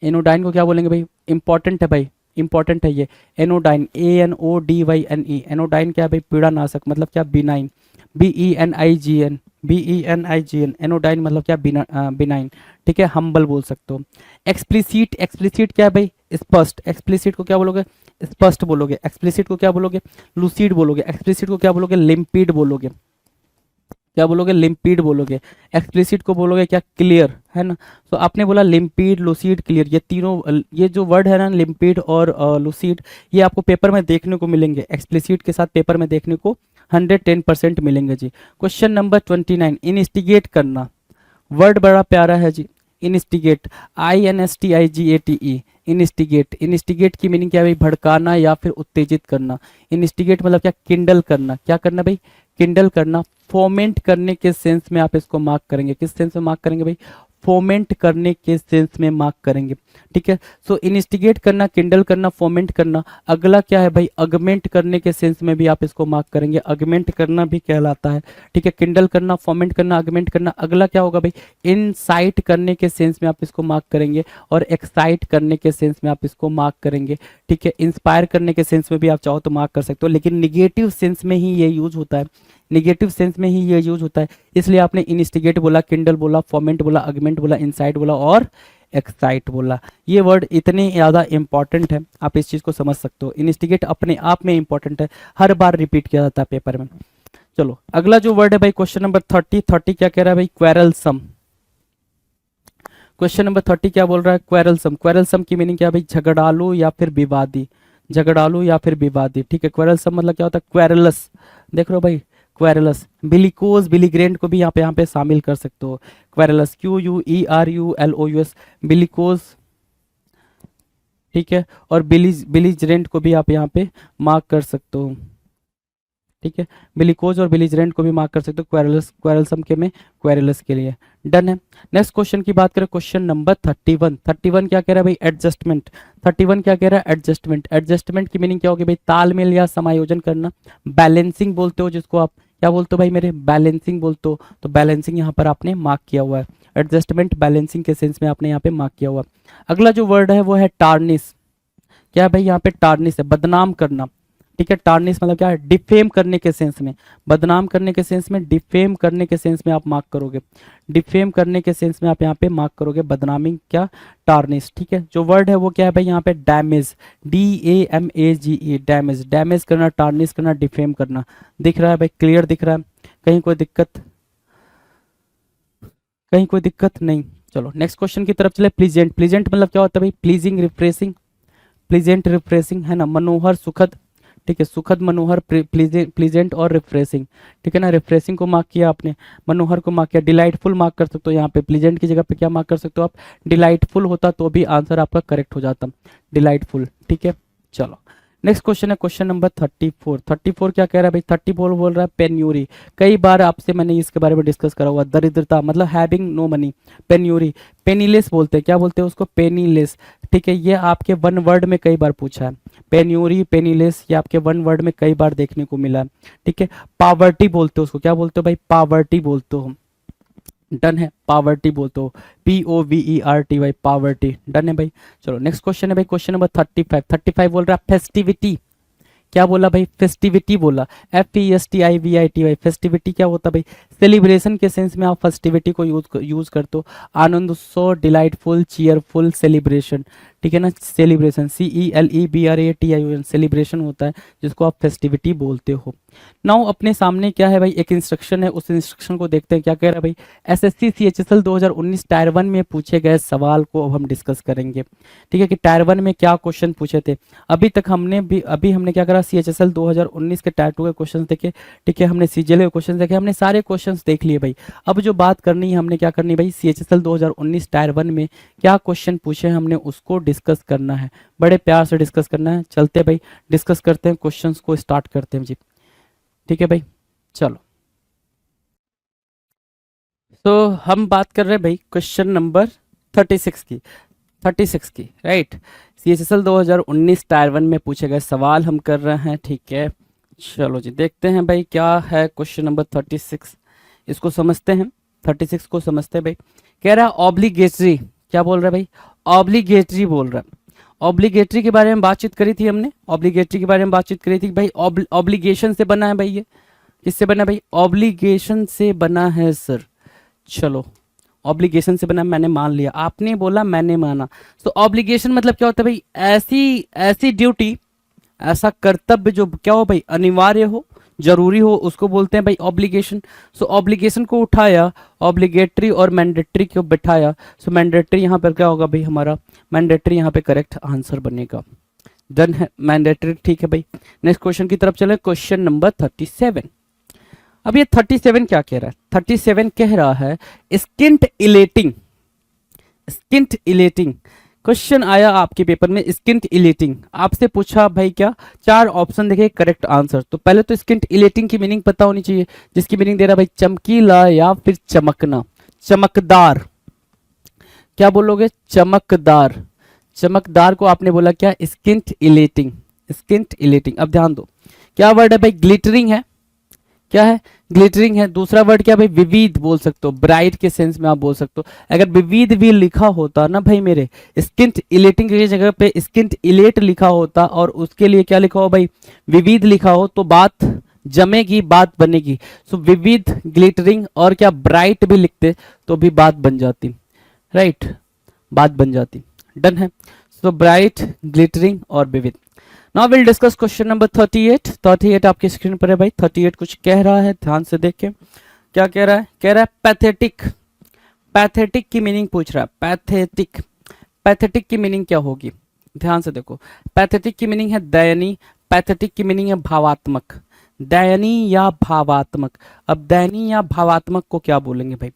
एनोडाइन को क्या बोलेंगे भाई, इंपॉर्टेंट है भाई, इंपॉर्टेंट है ये, एनोडाइन, ANODYNE, एनोडाइन क्या है भाई, पीड़ानाशक, मतलब क्या, बिनाइन, BENIGN, BENIGN, एनोडाइन मतलब क्या, बिनाइन, ठीक है, हम्बल बोल सकते हो। एक्सप्लिसिट, एक्सप्लिसिट क्या है भाई, स्पष्ट, एक्सप्लिसिट को क्या बोलोगे, स्पष्ट बोलोगे। एक्सप्लिसिट को क्या बोलोगे, लूसीड बोलोगे। एक्सप्लिसिट को क्या बोलोगे, लिम्पिड बोलोगे। क्या बोलोगे, लिम्पिड बोलोगे। एक्सप्लिसिट को बोलोगे क्या, क्लियर, है ना। तो आपने बोला लिम्पिड, लूसीड, क्लियर, ये तीनों, ये जो वर्ड है ना, लिम्पिड और लूसीड, ये आपको पेपर में देखने को मिलेंगे। एक्सप्लिसिट के साथ पेपर में देखने को 110% मिलेंगे जी। क्वेश्चन नंबर 29, इनस्टिगेट करना, वर्ड बड़ा प्यारा है जी, इनस्टिगेट, INSTIGATE, इनस्टिगेट। इनस्टिगेट की मीनिंग क्या है भाई, भड़काना या फिर उत्तेजित करना। इनस्टिगेट मतलब क्या, किंडल करना, क्या करना भाई, किंडल करना। फोमेंट करने के सेंस में आप इसको मार्क करेंगे, किस सेंस में मार्क करेंगे भाई, फोमेंट करने के सेंस में मार्क करेंगे, ठीक है। सो इनस्टिगेट करना, किंडल करना, फोमेंट करना। अगला क्या है भाई, अगमेंट करने के सेंस में भी आप इसको मार्क करेंगे, अगमेंट करना भी कहलाता है, ठीक है। किंडल करना, फोमेंट करना, अगमेंट करना। अगला क्या होगा भाई, इंसाइट करने के सेंस में आप इसको मार्क करेंगे, और एक्साइट करने के सेंस में आप इसको मार्क करेंगे, ठीक है। इंस्पायर करने के सेंस में भी आप चाहो तो मार्क कर सकते हो, लेकिन निगेटिव सेंस में ही ये यूज होता है, निगेटिव सेंस में ही ये यूज होता है। इसलिए आपने इनस्टिगेट बोला, किंडल बोला, फोमेंट बोला, अगमेंट बोला, इंसाइट बोला और एक्साइट बोला। ये वर्ड इतने ज़्यादा इंपॉर्टेंट है, आप इस चीज़ को समझ सकते हो। इनस्टिगेट अपने आप में इंपॉर्टेंट है, हर बार रिपीट किया जाता है पेपर में। चलो अगला जो वर्ड है भाई, क्वेश्चन नंबर 30 क्या कह रहा है भाई, क्वेरलसम। क्वेश्चन नंबर 30 क्या बोल रहा है, क्वेरलसम। क्वेरलसम की मीनिंग क्या है भाई, झगड़ालू या फिर विवादी, झगड़ालू या फिर विवादी, ठीक है। क्वेरलसम मतलब क्या होता है, क्वेरलस, देख रहे हो भाई, क्वेरलस। बिलिकोज, बिलिग्रेंट को भी यहाँ पे शामिल कर सकते हो। क्वेरलस, QUERULOUS, बिलिकोज, ठीक है। और बिलिजरेंट को भी आप यहाँ पे मार्क कर सकते हो, ठीक है। बिलिकोज और बिलिजरेंट को भी मार्क कर सकते हो क्वेरलस, क्वेरलसम के में, क्वेरलस के लिए। डन है। नेक्स्ट क्वेश्चन की बात करें, क्वेश्चन नंबर 31। 31 क्या कह रहा है भाई, एडजस्टमेंट। 31 क्या कह रहा है, एडजस्टमेंट। एडजस्टमेंट की मीनिंग क्या होगी भाई, तालमेल या समायोजन करना। बैलेंसिंग बोलते हो जिसको आप, क्या बोलते हो भाई मेरे, बैलेंसिंग बोलते हो। तो बैलेंसिंग यहाँ पर आपने मार्क किया हुआ है, एडजस्टमेंट बैलेंसिंग के सेंस में आपने यहाँ पे मार्क किया हुआ है। अगला जो वर्ड है वो है टार्निश। क्या है भाई, यहाँ पे टार्निश है, बदनाम करना, ठीक है। टार्निश मतलब क्या है, डिफेम करने के सेंस में, बदनाम करने के सेंस में, डिफेम करने के सेंस में आप मार्क करोगे, डिफेम करने के सेंस में आप यहाँ पे मार्क करोगे, बदनामी क्या, टार्निश, ठीक है। जो वर्ड है वो क्या है भाई, यहाँ पे डैमेज, DAMAGE, डैमेज। डैमेज करना, टार्निश करना, डिफेम करना। दिख रहा है भाई, क्लियर दिख रहा है, कहीं कोई दिक्कत, कहीं कोई दिक्कत नहीं। चलो नेक्स्ट क्वेश्चन की तरफ चले। प्लीजेंट। प्लीजेंट मतलब क्या होता है भाई, प्लीजिंग, रिफ्रेशिंग, प्लीजेंट, रिफ्रेशिंग, है ना। मनोहर, सुखद, ठीक है, सुखद, मनोहर, प्लीजेंट और रिफ्रेशिंग, ठीक है ना। रिफ्रेशिंग को मार्क किया आपने, मनोहर को मार्क किया, डिलाइटफुल मार्क कर सकते हो यहाँ पे। प्लीजेंट की जगह पे क्या मार्क कर सकते हो आप, डिलाइटफुल होता तो भी आंसर आपका करेक्ट हो जाता, डिलाइटफुल, ठीक है। चलो नेक्स्ट क्वेश्चन है क्वेश्चन नंबर 34। 34 क्या कह रहा है भाई, 34 बोल रहा है पेन्यूरी। कई बार आपसे मैंने इसके बारे में डिस्कस करा हुआ, दरिद्रता मतलब having no money, penury. Penniless बोलते हैं, क्या बोलते हैं उसको, पेनीलेस, ठीक है। ये आपके वन वर्ड में कई बार पूछा है, पेन्यूरी, पेनीलेस, ये आपके वन वर्ड में कई बार देखने को मिला है, ठीक है। पावर्टी बोलते हो उसको, क्या बोलते हो भाई, पावर्टी बोलते हो। डन है, पावर्टी बोलते हो, POVERTY, पावर्टी। डन है भाई। चलो नेक्स्ट क्वेश्चन है भाई, क्वेश्चन नंबर 35। 35 बोल रहा है फेस्टिविटी। क्या बोला भाई, फेस्टिविटी बोला, FESTIVITY। फेस्टिविटी क्या होता है भाई, सेलिब्रेशन के सेंस में आप फेस्टिविटी को यूज करते हो। आनंद उत्सव, डिलाइटफुल, चीयरफुल, सेलिब्रेशन, ठीक है ना। सेलिब्रेशन, CELEBRATION, सेलिब्रेशन होता है जिसको आप फेस्टिविटी बोलते हो। नाउ अपने सामने क्या है भाई, एक इंस्ट्रक्शन है, उस इंस्ट्रक्शन को देखते हैं क्या कह रहा है भाई। SSC CHSL 2019 टायर 1 में पूछे गए सवाल को अब हम डिस्कस करेंगे, ठीक है, कि टायर 1 में क्या क्वेश्चन पूछे थे। अभी हमने क्या करा, CHSL 2019 के टायर 2 के क्वेश्चन देखे, ठीक है। हमने CGL के क्वेश्चन देखे, हमने सारे क्वेश्चन देख लिए भाई। अब जो बात करनी है हमने क्या करनी भाई, CHSL 2019 टायर 1 में क्या क्वेश्चन पूछे हमने उसको डिस्कस करना है, बड़े प्यार से डिस्कस करना है। चलते भाई डिस्कस करते हैं, क्वेश्चंस को स्टार्ट करते हैं जी, ठीक है भाई। चलो तो हम बात कर रहे हैं भाई क्वेश्चन नंबर 36 की, 36 की, राइट। CHSL 2019 टायर 1 में पूछे गए सवाल हम कर रहे हैं, ठीक है। चलो जी देखते हैं भाई क्या है क्वेश्चन नंबर 36, इसको समझते हैं। 36 को समझते हैं भाई। कह रहा है ऑब्लिगेटरी, क्या बोल रहा है भाई, ऑब्लिगेटरी बोल रहा है। ऑब्लिगेटरी के बारे में बातचीत करी थी हमने, ऑब्लिगेटरी के बारे में बातचीत करी थी भाई। ऑब्लिगेशन से बना है भाई, ये किससे बना है भाई? ऑब्लिगेशन से बना है सर। चलो ऑब्लिगेशन से बना, मैंने मान लिया, आपने बोला मैंने माना। तो ऑब्लिगेशन मतलब क्या होता है भाई? ऐसी ऐसी ड्यूटी, ऐसा कर्तव्य जो क्या हो भाई, अनिवार्य हो, जरूरी हो, उसको बोलते हैं भाई ऑब्लिगेशन। सो ऑब्लिगेशन को उठाया, ऑब्लिगेटरी और मैंडेटरी को बिठाया। सो मैंडेटरी यहाँ पर क्या होगा भाई हमारा? मैंडेटरी यहाँ पे करेक्ट आंसर बनेगा। डन है, मैंडेटरी ठीक है भाई। नेक्स्ट क्वेश्चन की तरफ चले, क्वेश्चन नंबर 37। अब ये 37 क्या कह रहा है? 37 कह रहा है स्किंट इलेटिंग। स्किंट इलेटिंग क्वेश्चन आया आपके पेपर में, स्किंट इलेटिंग आपसे पूछा भाई क्या? 4 ऑप्शन देखे, करेक्ट आंसर। तो पहले तो स्किंट इलेटिंग की मीनिंग पता होनी चाहिए, जिसकी मीनिंग दे रहा भाई चमकीला या फिर चमकना, चमकदार। क्या बोलोगे? चमकदार। चमकदार को आपने बोला क्या? स्किंट इलेटिंग। स्किंट इलेटिंग। अब ध्यान दो, क्या वर्ड है भाई? ग्लिटरिंग है। क्या है? ग्लिटरिंग है। दूसरा वर्ड क्या भाई? विविध बोल सकते हो, ब्राइट के सेंस में आप बोल सकते हो। अगर विविध भी लिखा होता ना भाई मेरे, स्किंट इलेटिंग की जगह पे स्किंट इलेट लिखा होता और उसके लिए क्या लिखा हो भाई? विविध लिखा हो, तो बात जमेगी, बात बनेगी। सो विविध, ग्लिटरिंग और क्या ब्राइट भी लिखते तो भी बात बन जाती, राइट, बात बन जाती। डन है। सो ब्राइट, ग्लिटरिंग और विविध। Now will discuss question number 38। 38 आपकी स्क्रीन पर है भाई। 38 कुछ कह रहा है, ध्यान से देखें क्या कह रहा है। कह रहा है पैथेटिक। पैथेटिक की मीनिंग पूछ रहा है। पैथेटिक, पैथेटिक की मीनिंग क्या होगी? ध्यान से देखो, पैथेटिक की मीनिंग है दयनीय, पैथेटिक की मीनिंग है भावात्मक। दयनीय या भावात्मक। अब दयनीय या भावात्मक को क्या बोलेंगे भाई?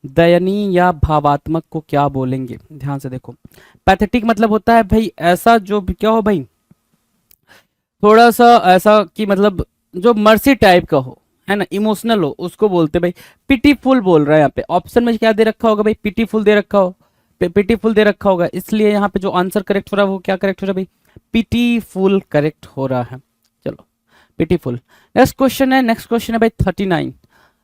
दयनीय या भावात्मक को क्या बोलेंगे? ध्यान से देखो, पैथेटिक मतलब होता है भाई ऐसा जो क्या हो भाई, थोड़ा सा ऐसा कि मतलब जो मर्सी टाइप का हो, है ना, इमोशनल हो, उसको बोलते भाई। पिटीफुल बोल रहा है यहाँ पे। ऑप्शन में क्या दे रखा होगा भाई? पिटीफुल दे रखा हो, पिटीफुल दे रखा होगा, इसलिए यहाँ पे जो आंसर करेक्ट हो रहा है वो क्या करेक्ट हो रहा है भाई? पिटीफुल करेक्ट हो रहा है। चलो पिटीफुल। नेक्स्ट क्वेश्चन है, नेक्स्ट क्वेश्चन है भाई 39।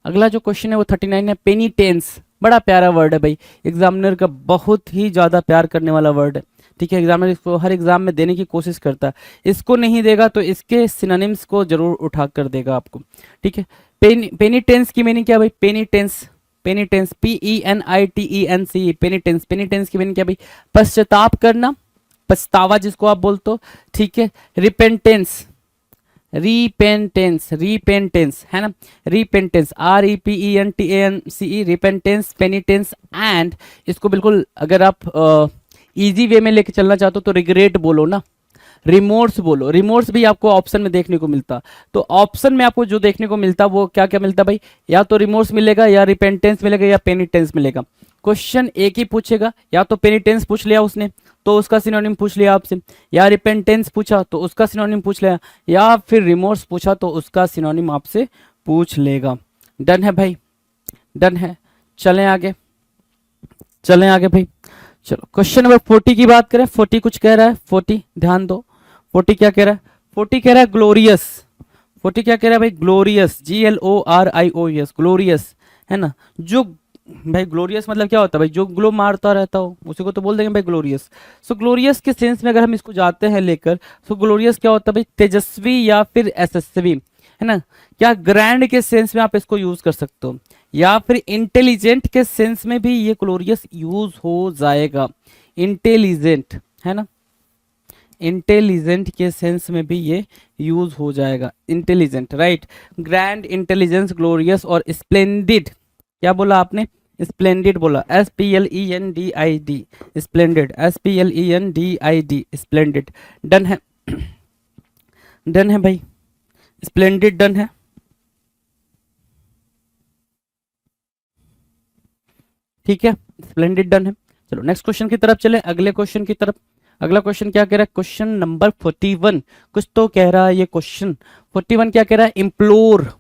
अगला जो क्वेश्चन है वो 39 है। पेनिटेंस, बड़ा प्यारा वर्ड है भाई, एग्जामिनर का बहुत ही ज्यादा प्यार करने वाला वर्ड है। ठीक है, एग्जामिनर इसको हर एग्जाम में देने की कोशिश करता है। इसको नहीं देगा तो इसके सिनोनिम्स को जरूर उठा कर देगा आपको। ठीक है, पेनिटेंस की मीनिंग क्या भाई? पेनिटेंस, पेनिटेंस, PENITENC, पेनिटेंस। पेनिटेंस की मीनिंग क्या भाई? पश्चाताप करना, पछतावा जिसको आप बोलते हो। ठीक है, रिपेंटेंस, रीपेंटेंस, रीपेंटेंस है ना, रीपेंटेंस, REPENTANCE, रिपेंटेंस, पेनिटेंस एंड इसको बिल्कुल अगर आप इजी वे में लेके चलना चाहते हो तो रिग्रेट बोलो ना, रिमोर्स बोलो। रिमोर्स भी आपको ऑप्शन में देखने को मिलता, तो ऑप्शन में आपको जो देखने को मिलता वो क्या क्या मिलता भाई? या तो रिमोर्स मिलेगा, या रिपेंटेंस मिलेगा, या पेनिटेंस मिलेगा। क्वेश्चन एक ही पूछेगा, या तो पेनिटेंस पूछ लिया उसने तो उसका सिनोनिम पूछ लिया आपसे, या रिपेंटेंस पूछा तो उसका सिनोनिम पूछ लिया, या फिर रिमोर्स पूछा तो उसका सिनोनिम आपसे पूछ लेगा। डन है भाई? डन है। चलें आगे, चलें आगे भाई। चलो क्वेश्चन नंबर 40 की बात करें। 40 कुछ कह रहा है। 40 ध्यान दो, 40 क्या कह रहा है? 40 कह रहा है ग्लोरियस। 40 क्या कह रहा है भाई? ग्लोरियस, GLORIOUS, ग्लोरियस है ना। जो भाई ग्लोरियस मतलब क्या होता है भाई? जो ग्लो मारता रहता हो उसी को तो बोल देंगे भाई ग्लोरियस। सो ग्लोरियस के सेंस में अगर हम इसको जाते हैं लेकर, सो ग्लोरियस क्या होता है भाई? तेजस्वी या फिर यशस्वी, है ना। क्या ग्रैंड के सेंस में आप इसको यूज कर सकते हो, या फिर इंटेलिजेंट के सेंस में भी ये ग्लोरियस यूज हो जाएगा। इंटेलिजेंट है ना, इंटेलिजेंट के सेंस में भी ये यूज हो जाएगा। Intelligent, right. Grand, intelligence, glorious और स्प्लेंडिड। क्या बोला आपने? स्प्लेंडिड बोला, SPLENDID, splendid, SPLENDID, splendid. Done है, डन है भाई, स्प्लेंडिड डन है। ठीक है, स्प्लेंडिड डन है। चलो नेक्स्ट क्वेश्चन की तरफ चले, अगले क्वेश्चन की तरफ। अगला क्वेश्चन क्या कह रहा है? क्वेश्चन नंबर 41 कुछ तो कह रहा है ये क्वेश्चन। 41 क्या कह रहा है? इम्प्लोर।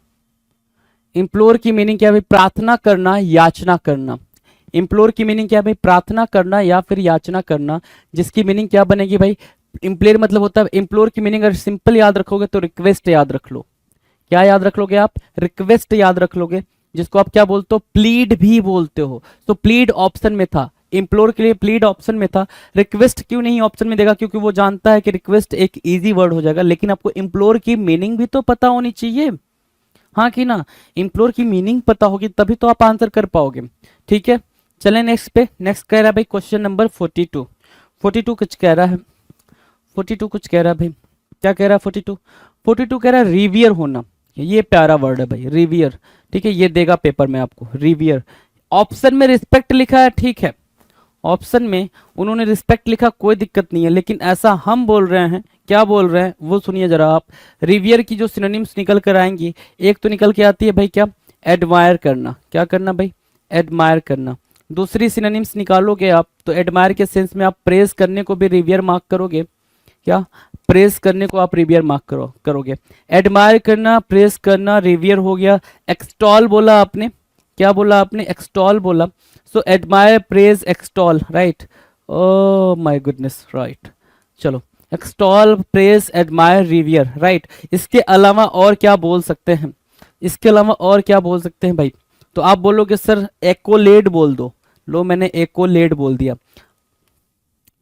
इम्प्लोर की मीनिंग क्या है भाई? प्रार्थना करना, याचना करना। इम्प्लोर की मीनिंग क्या है भाई? प्रार्थना करना या फिर याचना करना, जिसकी मीनिंग क्या बनेगी भाई? इम्प्लोर मतलब होता है, इम्प्लोर की मीनिंग अगर सिंपल याद रखोगे तो रिक्वेस्ट याद रख लो। क्या याद रख लोगे आप? रिक्वेस्ट याद रख लोगे, जिसको आप क्या बोलते हो? प्लीड भी बोलते हो। तो प्लीड ऑप्शन में था, इम्प्लोर के लिए प्लीड ऑप्शन में था, रिक्वेस्ट क्यों नहीं ऑप्शन में देगा, क्योंकि वो जानता है कि रिक्वेस्ट एक इजी वर्ड हो जाएगा, लेकिन आपको इम्प्लोर की मीनिंग भी तो पता होनी चाहिए, हाँ कि ना, इम्प्लोर की मीनिंग पता होगी तभी तो आप आंसर कर पाओगे। ठीक है, चलें नेक्स्ट पे। नेक्स्ट कह रहा है भाई क्वेश्चन नंबर 42। 42 कुछ कह रहा है, 42 कुछ कह रहा है भाई, क्या कह रहा है 42? 42 कह रहा है रिवियर होना, ये प्यारा वर्ड है भाई, रिवियर। ठीक है, ये देगा पेपर में आपको, रिवियर। ऑप्शन में रिस्पेक्ट लिखा है, ठीक है, ऑप्शन में उन्होंने रिस्पेक्ट लिखा, कोई दिक्कत नहीं है, लेकिन ऐसा हम बोल रहे हैं, क्या बोल रहे हैं वो सुनिए जरा आप। रिवियर की जो सिनोनिम्स निकल कर आएंगी, एक तो निकल के आती है भाई क्या, एडमायर करना, क्या करना भाई, एडमायर करना। दूसरी सिनोनिम्स निकालोगे आप तो एडमायर के सेंस में आप प्रेज करने को भी रिवियर मार्क करोगे, क्या, प्रेस करने को आप रिवियर मार्क करोगे। एडमायर करना, प्रेस करना, रिवियर हो गया। एक्सटॉल बोला आपने, क्या बोला आपने, एक्सटॉल बोला। So admire, praise, extol, right, oh my goodness, right. चलो, extol, praise, admire, revere, right. इसके अलावा और क्या बोल सकते हैं, इसके अलावा और क्या बोल सकते हैं भाई? तो आप बोलोगे सर एकोलेड बोल दो, लो मैंने एकोलेड बोल दिया,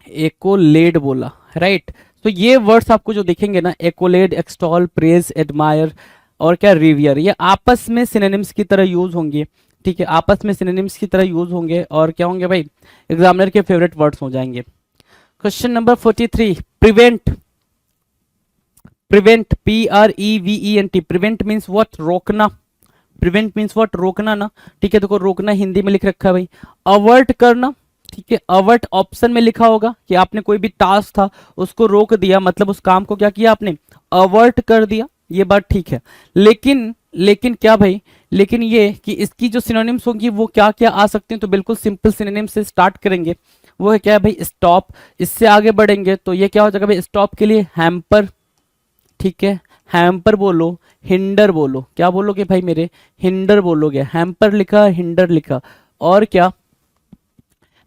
एकोलेड बोला, राइट। तो ये वर्ड्स आपको जो दिखेंगे ना, एकोलेड, एक्सटॉल, प्रेज, एडमायर और क्या, रिवियर, ये आपस में सिनोनिम्स की तरह यूज होंगे। ठीक है, आपस में सिनोनिम्स की तरह यूज होंगे और क्या होंगे भाई, एग्जामिनर के फेवरेट वर्ड्स हो जाएंगे। Question number 43, prevent. Prevent, PREVENT, prevent means what, रोकना। प्रिवेंट मीन्स व्हाट, रोकना ना। ठीक है, देखो रोकना हिंदी में लिख रखा है भाई। अवर्ट करना, ठीक है, अवर्ट ऑप्शन में लिखा होगा कि आपने कोई भी टास्क था उसको रोक दिया, मतलब उस काम को क्या किया आपने, अवर्ट कर दिया, ये बात ठीक है। लेकिन क्या भाई, लेकिन ये कि इसकी जो सिनोनिम्स होंगी वो क्या क्या आ सकते हैं, तो बिल्कुल सिंपल सिनोनिम से स्टार्ट करेंगे। वो है क्या है भाई, स्टॉप। इससे आगे बढ़ेंगे तो ये क्या हो जाएगा भाई, स्टॉप के लिए हैम्पर, ठीक है, हैम्पर बोलो, हिंडर बोलो, क्या बोलोगे भाई मेरे, हिंडर बोलोगे। हैम्पर लिखा, हिंडर लिखा, और क्या,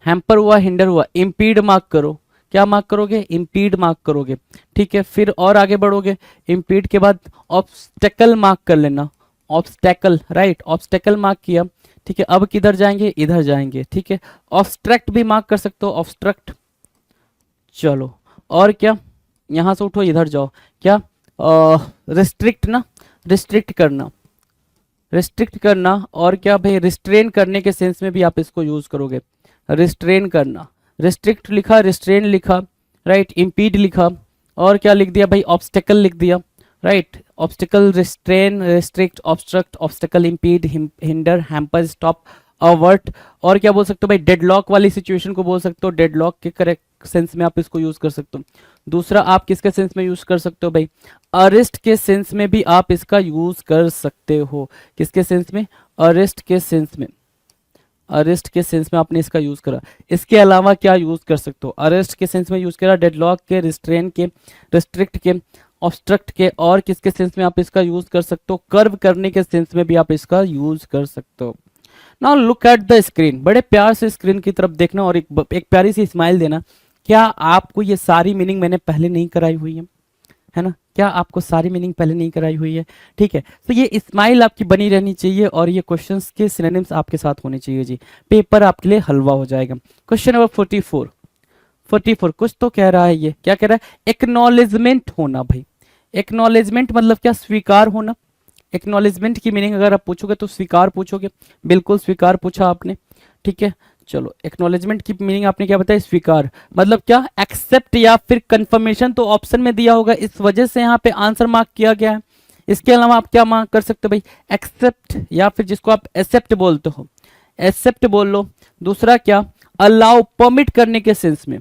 हैम्पर हुआ, हिंडर हुआ। इम्पीड मार्क करो, क्या मार्क करोगे, इम्पीड मार्क करोगे। ठीक है, फिर और आगे बढ़ोगे, इम्पीड के बाद ऑब्स्टेकल मार्क कर लेना, ऑब्स्टेकल, राइट, ऑब्स्टेकल मार्क किया। ठीक है, अब किधर जाएंगे, इधर जाएंगे। ठीक है, ऑब्स्ट्रक्ट भी मार्क कर सकते हो, ऑब्स्ट्रक्ट। चलो, और क्या, यहां से उठो इधर जाओ, क्या, रिस्ट्रिक्ट ना, रिस्ट्रिक्ट करना, रिस्ट्रिक्ट करना। और क्या भाई, रिस्ट्रेन करने के सेंस में भी आप इसको यूज करोगे, रिस्ट्रेन करना। रिस्ट्रिक्ट लिखा, रिस्ट्रेन लिखा, राइट, इम्पीड लिखा, और क्या लिख दिया भाई, ऑब्स्टेकल लिख दिया, right. Obstacle, restrain, restrict, obstruct, obstacle, impede, hinder, hamper, stop, avert. और क्या बोल सकते हो भाई, डेडलॉक वाली सिचुएशन को बोल सकते हो, डेडलॉक के करेक्ट सेंस में आप इसको यूज कर सकते हो। दूसरा आप किसके सेंस में यूज कर सकते हो भाई, अरेस्ट के सेंस में भी आप इसका यूज कर सकते हो। किसके सेंस में, अरेस्ट के सेंस में, अरेस्ट के सेंस में आपने इसका यूज करा। इसके अलावा क्या यूज कर सकते हो, अरेस्ट के सेंस में यूज करा, डेडलॉक के, रिस्ट्रेन के, रिस्ट्रिक्ट के, ऑब्स्ट्रक्ट के, और किसके सेंस में आप इसका यूज कर सकते हो, कर्व करने के सेंस में भी आप इसका यूज कर सकते हो। Now look at the screen, बड़े प्यार से स्क्रीन की तरफ देखना और एक प्यारी सी स्माइल देना। क्या आपको ये सारी मीनिंग मैंने पहले नहीं कराई हुई है ना, क्या आपको सारी मीनिंग पहले नहीं कराई हुई है? ठीक है, तो ये स्माइल आपकी बनी रहनी चाहिए और ये क्वेश्चंस के सिनोनिम्स आपके साथ होने चाहिए जी, पेपर आपके लिए हलवा हो जाएगा। क्वेश्चन नंबर 44, 44 कुछ तो कह रहा है, ये क्या कह रहा है, एक्नॉलेजमेंट होना भाई। एक्नॉलेजमेंट मतलब क्या, स्वीकार होना। एक्नॉलेजमेंट की मीनिंग अगर आप पूछोगे तो स्वीकार पूछोगे, बिल्कुल स्वीकार पूछा आपने। ठीक है, चलो, एक्नॉलेजमेंट की मीनिंग आपने क्या बताया, स्वीकार, मतलब क्या, एक्सेप्ट या फिर कंफर्मेशन, तो ऑप्शन में दिया होगा, इस वजह से यहाँ पे आंसर मार्क किया गया है। इसके अलावा आप क्या मार्क कर सकते हो भाई, एक्सेप्ट, या फिर जिसको आप एक्सेप्ट बोलते हो, एक्सेप्ट बोल लो। दूसरा क्या, अलाउ, परमिट करने के सेंस में,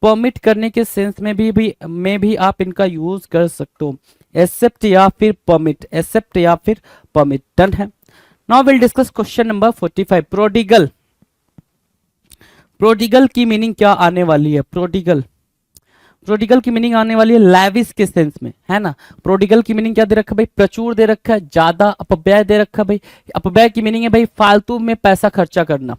परमिट करने के सेंस में भी आप इनका यूज कर सकते हो, एक्सेप्ट या फिर परमिट, एक्सेप्ट या फिर परमिट। डन है। Now will discuss question number 45, prodigal. Prodigal की मीनिंग क्या आने वाली है, प्रोडिगल, प्रोडिगल की मीनिंग आने वाली है लैविश के सेंस में, है ना। प्रोडिगल की मीनिंग क्या दे रखा है भाई, प्रचुर दे रखा है, ज्यादा, अपव्यय दे रखा है भाई। अपव्यय की मीनिंग है भाई फालतू में पैसा खर्चा करना।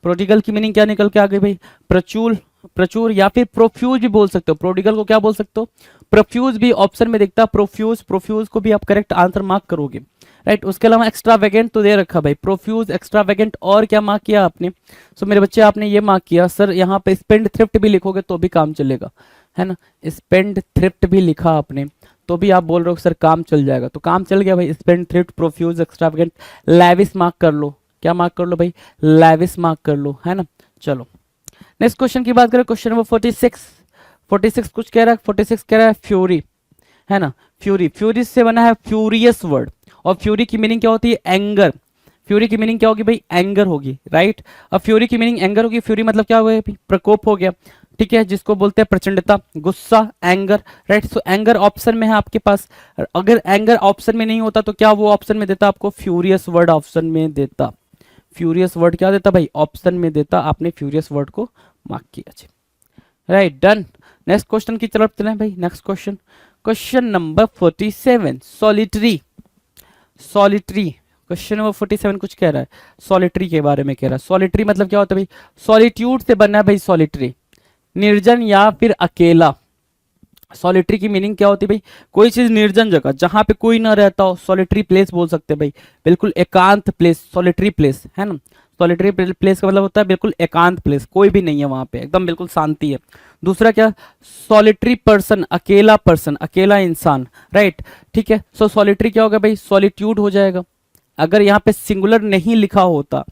प्रोडिगल की मीनिंग क्या निकल के आ गई भाई, प्रचुर, प्रचुर, या फिर प्रोफ्यूज भी बोल सकते हो। प्रोडिगल को क्या बोल सकते हो, प्रोफ्यूज भी ऑप्शन में दिखता है, प्रोफ्यूज, प्रोफ्यूज को भी आप करेक्ट आंसर मार्क करोगे। राइट। उसके अलावा एक्स्ट्रावेगेंट तो दे रखा भाई, प्रोफ्यूज, एक्स्ट्रावेगेंट, और क्या मार्क किया आपने? सो मेरे बच्चे आपने ये मार्क किया सर, यहाँ पे स्पेंड थ्रिफ्ट भी लिखोगे तो भी काम चलेगा, है ना। स्पेंड थ्रिफ्ट भी लिखा आपने तो भी आप बोल रहे हो सर काम चल जाएगा, तो काम चल गया भाई। Spend thrift, profuse, extravagant, lavish mark कर लो। क्या मार्क कर लो भाई? लैविश मार्क कर लो, है ना। चलो नेक्स्ट क्वेश्चन की बात करें, क्वेश्चन नंबर 46। 46 कुछ कह रहा है, 46 कह रहा है फ्यूरी, है ना। फ्यूरी, फ्यूरी से बना है फ्यूरियस वर्ड, और फ्यूरी की मीनिंग क्या होती है? एंगर। फ्यूरी की मीनिंग क्या होगी भाई? एंगर होगी, राइट। अब फ्यूरी की मीनिंग एंगर होगी, फ्यूरी मतलब क्या हुआ? प्रकोप हो गया, ठीक है, जिसको बोलते हैं प्रचंडता, गुस्सा, एंगर, राइट। सो एंगर ऑप्शन में है आपके पास, अगर एंगर ऑप्शन में नहीं होता तो क्या वो ऑप्शन में देता आपको? फ्यूरियस वर्ड ऑप्शन में देता। फ्यूरियस वर्ड क्या देता भाई? ऑप्शन में देता। आपने फ्यूरियस वर्ड को मार्क किया, राइट, डन। नेक्स्ट क्वेश्चन की तरफ चलें भाई। Next question, question number 47, solitary. Solitary, question number 47 कुछ कह रहा है सॉलिटरी के बारे में, कह रहा है सॉलिटरी मतलब क्या होता है भाई? सॉलिट्यूड से बनना है भाई सॉलिटरी, निर्जन या फिर अकेला। सॉलिटरी की मीनिंग क्या होती है भाई? कोई चीज निर्जन जगह जहां पे कोई ना रहता हो, सॉलिटरी प्लेस बोल सकते हैं भाई, बिल्कुल एकांत प्लेस, सॉलिटरी प्लेस, है ना। सॉलिटरी प्लेस का मतलब होता है बिल्कुल एकांत प्लेस, कोई भी नहीं है वहां पे, एकदम बिल्कुल शांति है। दूसरा क्या? सॉलिटरी पर्सन, अकेला पर्सन, अकेला इंसान, राइट, ठीक है। सो सॉलिटरी क्या होगा भाई? सॉलिट्यूड हो जाएगा। अगर यहाँ पे सिंगुलर नहीं लिखा होता,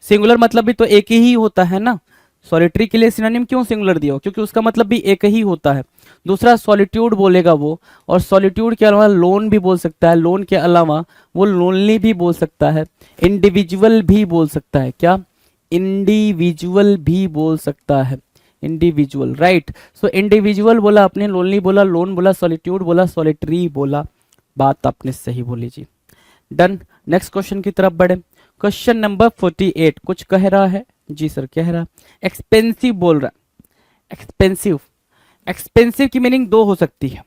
सिंगुलर मतलब भी तो एक ही होता है ना, सॉलिटरी के लिए सिनोनिम क्यों सिंगुलर दिया हो? क्योंकि उसका मतलब भी एक ही होता है। दूसरा सॉलिट्यूड बोलेगा वो, और सॉलिट्यूड के अलावा लोन भी बोल सकता है, लोन के अलावा वो लोनली भी बोल सकता है, इंडिविजुअल भी बोल सकता है। क्या? इंडिविजुअल भी बोल सकता है, इंडिविजुअल, राइट। सो इंडिविजुअल बोला आपने, लोनली बोला, लोन बोला, सॉलिट्यूड बोला, सॉलिटरी बोला, बात आपने सही बोली जी, डन। नेक्स्ट क्वेश्चन की तरफ बढ़े, क्वेश्चन नंबर 48 कुछ कह रहा है जी सर, कह रहा एक्सपेंसिव बोल रहा है। एक्सपेंसिव, एक्सपेंसिव की मीनिंग दो हो सकती है।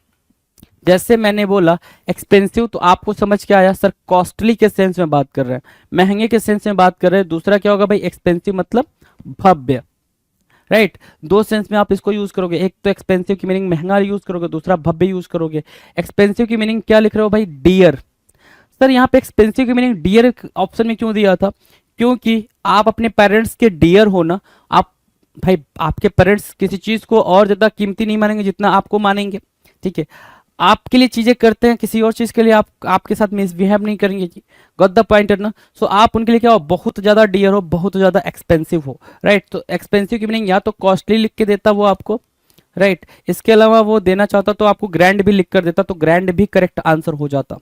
जैसे मैंने बोला एक्सपेंसिव तो आपको समझ के आया सर कॉस्टली के सेंस में बात कर रहे हैं, महंगे के सेंस में बात कर रहे हैं। दूसरा क्या होगा भाई? एक्सपेंसिव मतलब भव्य, राइट। दो सेंस में आप इसको यूज करोगे, एक तो एक्सपेंसिव की मीनिंग महंगा यूज करोगे, दूसरा भव्य यूज करोगे। एक्सपेंसिव की मीनिंग क्या लिख रहे हो भाई? डियर। सर यहाँ पे एक्सपेंसिव की मीनिंग डियर ऑप्शन में क्यों दिया था? क्योंकि आप अपने पेरेंट्स के डियर हो ना, आप भाई आपके पेरेंट्स किसी चीज को और ज्यादा कीमती नहीं मानेंगे जितना आपको मानेंगे, ठीक है। आपके लिए चीजें करते हैं, किसी और चीज के लिए आप आपके साथ मिसबिहेव नहीं करेंगे जी, गॉट द पॉइंट है ना। सो आप उनके लिए क्या हो? बहुत ज्यादा डियर हो, बहुत ज्यादा एक्सपेंसिव हो, राइट। तो एक्सपेंसिव की मीनिंग या तो कॉस्टली लिख के देता वो आपको, राइट। इसके अलावा वो देना चाहता तो आपको ग्रैंड भी लिख कर देता, तो ग्रैंड भी करेक्ट आंसर हो जाता,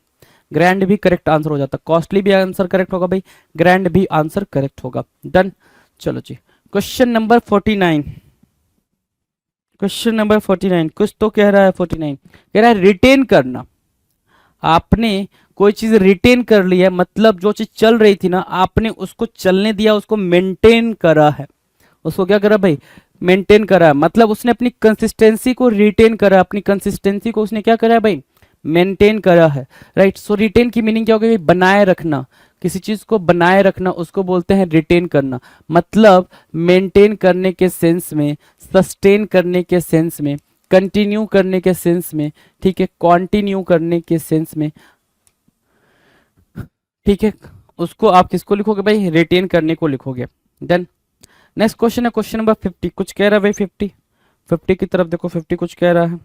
ग्रैंड भी करेक्ट आंसर हो जाता। कॉस्टली भी आंसर करेक्ट होगा भाई, ग्रैंड भी आंसर करेक्ट होगा, डन। चलो जी, क्वेश्चन नंबर 49, क्वेश्चन नंबर 49 कुछ तो कह रहा है। 49 कह रहा है रिटेन करना। आपने कोई चीज रिटेन कर ली है, मतलब जो चीज चल रही थी ना आपने उसको चलने दिया, उसको मेंटेन करा है। उसको क्या करा भाई? मेंटेन करा है, मतलब उसने अपनी कंसिस्टेंसी को रिटेन करा, अपनी कंसिस्टेंसी को उसने क्या करा है भाई? मेंटेन करा है, राइट। सो रिटेन की मीनिंग क्या होगी? बनाए रखना, किसी चीज को बनाए रखना उसको बोलते हैं रिटेन करना। मतलब मेंटेन करने के सेंस में, सस्टेन करने के सेंस में, कंटिन्यू करने के सेंस में, ठीक है, कंटिन्यू करने के सेंस में, ठीक है, उसको आप किसको लिखोगे भाई? रिटेन करने को लिखोगे, डन। नेक्स्ट क्वेश्चन है क्वेश्चन नंबर 50 कुछ कह रहा है भाई? 50 की तरफ देखो, 50 कुछ कह रहा है,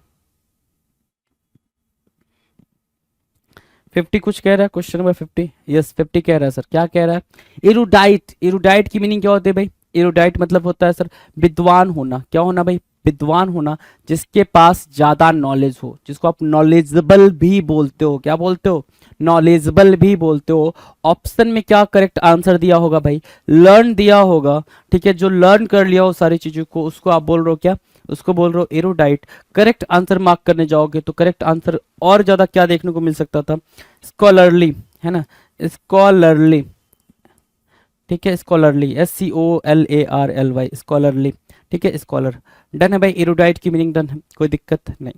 50 कुछ कह रहा है, क्वेश्चन नंबर 50, यस 50 कह रहा है सर। क्या कह रहा है? इरुडाइट। इरुडाइट की मीनिंग क्या होती है भाई? इरुडाइट मतलब होता है सर विद्वान होना। क्या होना भाई? विद्वान होना, जिसके पास ज्यादा नॉलेज हो, जिसको आप नॉलेजेबल भी बोलते हो। क्या बोलते हो? नॉलेजेबल भी बोलते हो। ऑप्शन में क्या करेक्ट आंसर दिया होगा भाई? लर्न दिया होगा, ठीक है। जो लर्न कर लिया हो सारी चीजों को, उसको आप बोल रहे हो क्या? उसको बोल रहे हो एरोडाइट। करेक्ट आंसर मार्क करने जाओगे तो करेक्ट आंसर और ज्यादा क्या देखने को मिल सकता था? स्कॉलरली, है ना, स्कॉलरली, ठीक है, स्कॉलरली, SCOLARLY, स्कॉलरली, ठीक है, स्कॉलर, डन है भाई। एरोडाइट की मीनिंग डन है, कोई दिक्कत नहीं।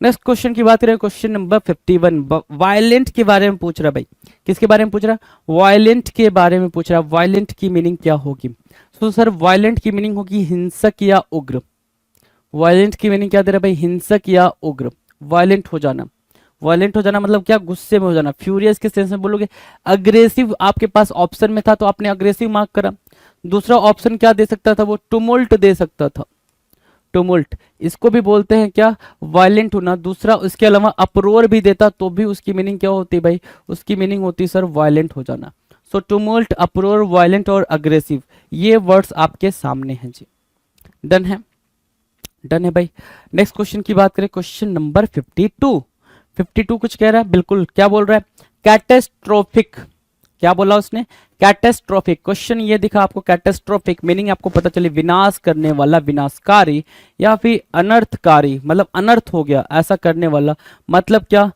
नेक्स्ट क्वेश्चन की बात करें, क्वेश्चन नंबर 51, वायलेंट के बारे में पूछ रहा भाई। किसके बारे में पूछ रहा? वायलेंट के बारे में पूछ रहा। वायलेंट की मीनिंग क्या होगी? तो सर वायलेंट की मीनिंग होगी हिंसक या उग्र। वायलेंट की मीनिंग क्या दे रहा है भाई? हिंसक या उग्र, वायलेंट हो जाना, वायलेंट हो जाना मतलब क्या, गुस्से में हो जाना। फ्यूरियस किस सेंस में बोलोगे, अग्रेसिव आपके पास ऑप्शन में था तो आपने अग्रेसिव मार्क करा। दूसरा ऑप्शन क्या दे सकता था वो, टुमुल्ट दे सकता था, टुमुल्ट, इसको भी बोलते हैं क्या, वायलेंट होना। दूसरा उसके अलावा अप्रोर भी देता तो भी उसकी मीनिंग क्या होती भाई, उसकी मीनिंग होती सर वायलेंट हो जाना। सो टुमुल्ट, अप्रोर, वायलेंट और अग्रेसिव, ये वर्ड्स आपके सामने हैं जी। डन है, डन है भाई। नेक्स्ट क्वेश्चन की बात करें, क्वेश्चन नंबर 52। 52 कुछ कह रहा है, बिल्कुल क्या बोल रहा है, कैटेस्ट्रोफिक, क्या बोला उसने, कैटेस्ट्रोफिक। क्वेश्चन ये दिखा आपको, कैटेस्ट्रोफिक मीनिंग आपको पता चली, विनाश करने वाला, विनाशकारी, या फिर अनर्थकारी, मतलब अनर्थ हो गया ऐसा करने वाला। मतलब क्या,